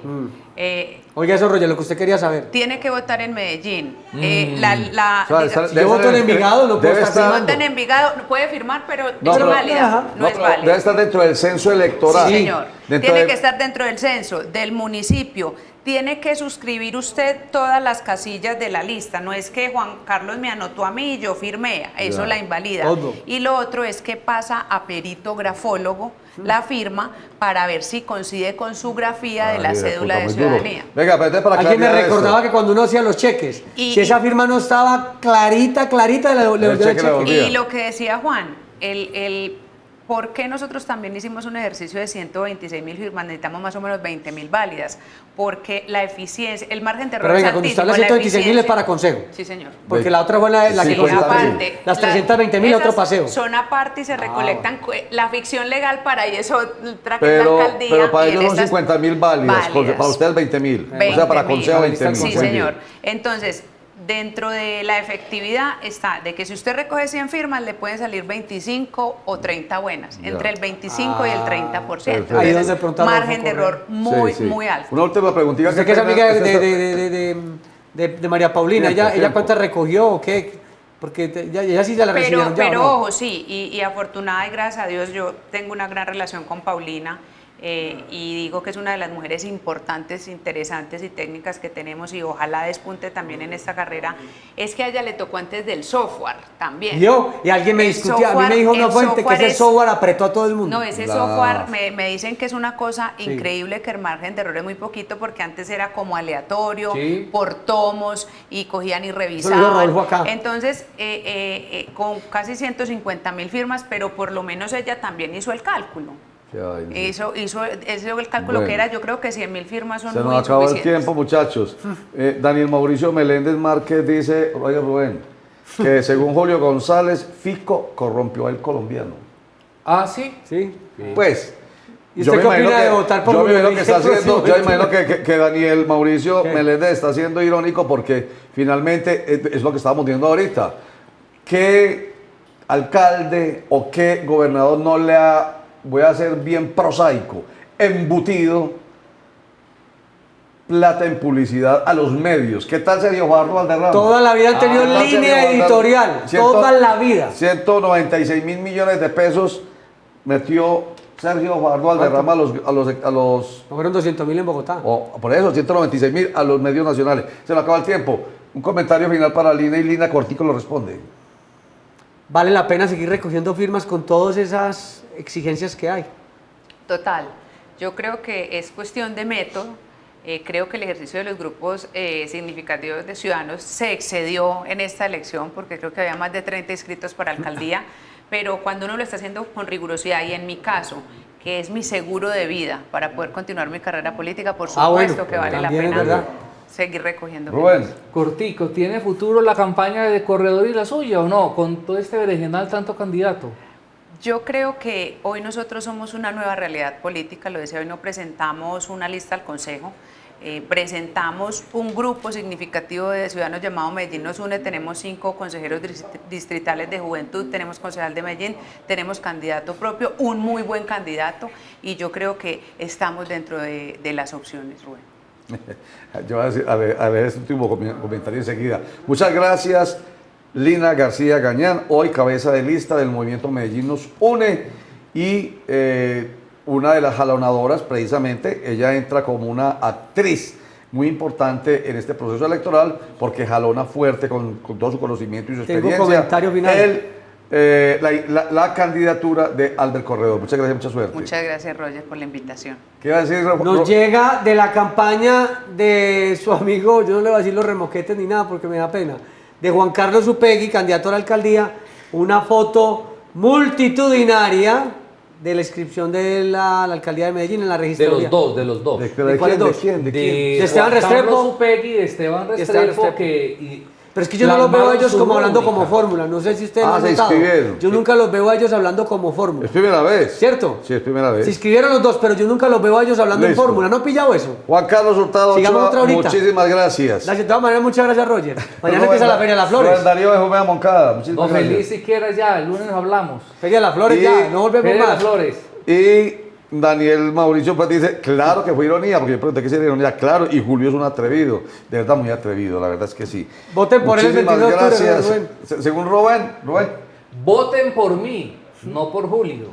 Oiga eso, Roger, lo que usted quería saber. Tiene que votar en Medellín. O sea, Si yo voto en Envigado, no puedo debe estar firmando. Vota en Envigado, puede firmar, pero No, es pero- válida. Ajá. No es pero válida. debe estar dentro del censo electoral. Sí, señor. Dentro Tiene de- que estar dentro del censo, del municipio. Tiene que suscribir usted todas las casillas de la lista. No es que Juan Carlos me anotó a mí y yo firmé. Eso Ya. la invalida. Todo. Y lo otro es que pasa a perito grafólogo la firma para ver si coincide con su grafía de la Ay, cédula puta, de muy duro. ciudadanía. Venga, pero para Alguien me claridad de recordaba esto. que cuando uno hacía los cheques, Y- si esa firma no estaba clarita, le devolvían el cheque le cheque. devolvían. Y lo que decía Juan, ¿por qué nosotros también hicimos un ejercicio de 126.000 firmas? Necesitamos más o menos 20.000 válidas, porque la eficiencia, el margen de error Pero venga, es cuando usted altísimo. habla de la 126.000 es eficiencia- para consejo. Sí, señor. Porque la otra fue la que Sí, consiguió aparte, las 320.000 otro esas paseo. Son aparte y se recolectan la ficción legal para y eso otra que Pero, es la alcaldía. pero para y en ellos son estas 50.000 válidas, para ustedes 20.000. O sea, para 20.000. consejo Ahí está el 20.000. Sí, consejo. señor. Entonces, dentro de la efectividad está de que si usted recoge 100 firmas, le pueden salir 25 o 30 buenas, Ya. entre el 25 y el 30%. perfecto. Ahí Entonces, donde pronto margen de Rodolfo error muy, Sí, sí. muy alto. Una última preguntita. Usted que es amiga Esta- de María Paulina, Tiempo, ¿ella tiempo. cuántas recogió o qué? Porque ella sí ya la recibieron ya, ¿o Pero no? ojo, sí, y afortunada y gracias a Dios yo tengo una gran relación con Paulina y digo que es una de las mujeres importantes, interesantes y técnicas que tenemos y ojalá despunte también en esta carrera. Es que a ella le tocó antes del software también. Y alguien me El discutía, a mí software- me dijo una el fuente que software ese es- software apretó a todo el mundo. No, ese La- software me dicen que es una cosa Sí. increíble, que el margen de error es muy poquito porque antes era como aleatorio, Sí. por tomos y cogían y Eso lo dijo revisaban. Rodolfo acá. Entonces, con casi 150.000 firmas, pero por lo menos ella también hizo el cálculo. Ay, Hizo el cálculo Bueno. que era, yo creo que 100.000 firmas son Se muy nos acabó el insuficientes. tiempo, muchachos. Daniel Mauricio Meléndez Márquez dice, oye Rubén, que según Julio González, Fico corrompió al colombiano. Ah, sí. ¿Sí? Pues, ¿Y usted qué opina de votar por yo me imagino Julio que está Miguel haciendo, yo próximo? imagino que Daniel Mauricio ¿Qué? Meléndez está siendo irónico porque finalmente es lo que estábamos viendo ahorita. ¿Qué alcalde o qué gobernador no le ha, voy a ser bien prosaico, embutido plata en publicidad a los medios? ¿Qué tal Sergio Fajardo Valderrama? Toda la vida han tenido ¿Qué tal Sergio línea Valderrama? editorial, toda la vida. 196.000 millones de pesos metió Sergio Fajardo Valderrama a los No fueron 200.000 en Bogotá. por eso, 196.000 a los medios nacionales. Se nos acaba el tiempo. Un comentario final para Lina y Lina Cortico lo responde. Vale la pena seguir recogiendo firmas con todas esas exigencias que hay. Total, yo creo que es cuestión de método. Creo que el ejercicio de los grupos significativos de ciudadanos se excedió en esta elección porque creo que había más de 30 inscritos para alcaldía, pero cuando uno lo está haciendo con rigurosidad, y en mi caso, que es mi seguro de vida para poder continuar mi carrera política, por supuesto que vale la también es pena verdad. seguir recogiendo. Rubén, Cortico, ¿tiene futuro la campaña de corredor y la suya o no? Con todo este berenjenal tanto candidato. Yo creo que hoy nosotros somos una nueva realidad política, lo decía, hoy no presentamos una lista al Consejo, presentamos un grupo significativo de ciudadanos llamado Medellín Nos Une, tenemos 5 consejeros distritales de juventud, tenemos concejal de Medellín, tenemos candidato propio, un muy buen candidato, y yo creo que estamos dentro de las opciones, Rubén. yo voy a leer este último comentario enseguida. Muchas gracias, Lina García Gañán, hoy cabeza de lista del movimiento Medellín Nos Une, y una de las jalonadoras, precisamente, ella entra como una actriz muy importante en este proceso electoral, porque jalona fuerte con todo su conocimiento y su Tengo experiencia. comentario final. La candidatura de Albert Corredor. Muchas gracias, mucha suerte. Muchas gracias, Roger, por la invitación. ¿Qué iba a decir? Nos llega de la campaña de su amigo, yo no le voy a decir los remoquetes ni nada porque me da pena, de Juan Carlos Upegui, candidato a la alcaldía, una foto multitudinaria de la inscripción de la alcaldía de Medellín en la De registraduría. los dos. ¿De ¿De cuáles quién? dos? ¿De quién? ¿De quién? De Esteban Juan Restrepo. Carlos Upegui, de Esteban Restrepo, Restrepo. que... Pero es que yo no los veo a plasmaron ellos su como hablando rúbrica. como fórmula, no sé si ustedes lo han se notado. inscribieron. Yo nunca los veo a ellos hablando como fórmula. Es primera vez. ¿Cierto? Sí, es primera vez. Se inscribieron los dos, pero yo nunca los veo a ellos hablando Listo. en fórmula. ¿No he pillado eso? Juan Carlos Hurtado Sigamos Ochoa, otra ahorita. muchísimas gracias. De todas maneras, muchas gracias, Roger. Mañana empieza la Feria de las Flores. Rubén Darío de Jumea Moncada, muchísimas No, gracias. feliz siquiera ya, el lunes hablamos. Feria de las Flores Y- ya, no volvemos Feria de las más. Flores. Y Daniel Mauricio pues dice, claro que fue ironía, porque yo pregunté qué sería ironía, claro, y Julio es un atrevido, de verdad muy atrevido, la verdad es que sí. Voten por él el Muchísimas 22 de octubre, gracias. Rubén. Según Rubén, Voten por mí, no por Julio.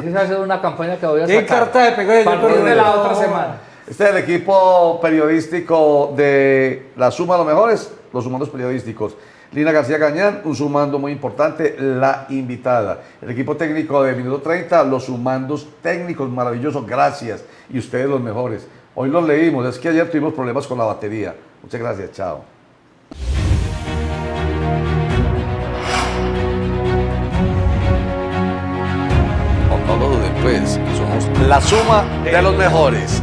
Esa va a ser una campaña que voy a ¿Qué sacar. carta de pegó de Partir Rubén? de la No. otra semana. este es el equipo periodístico de la Suma de los Mejores, los sumandos periodísticos. Lina García Gañán, un sumando muy importante, la invitada. El equipo técnico de Minuto 30, los sumandos técnicos maravillosos, gracias. Y ustedes los mejores. Hoy los leímos, es que ayer tuvimos problemas con la batería. Muchas gracias, chao. No lo duden, pues, somos la suma de los mejores.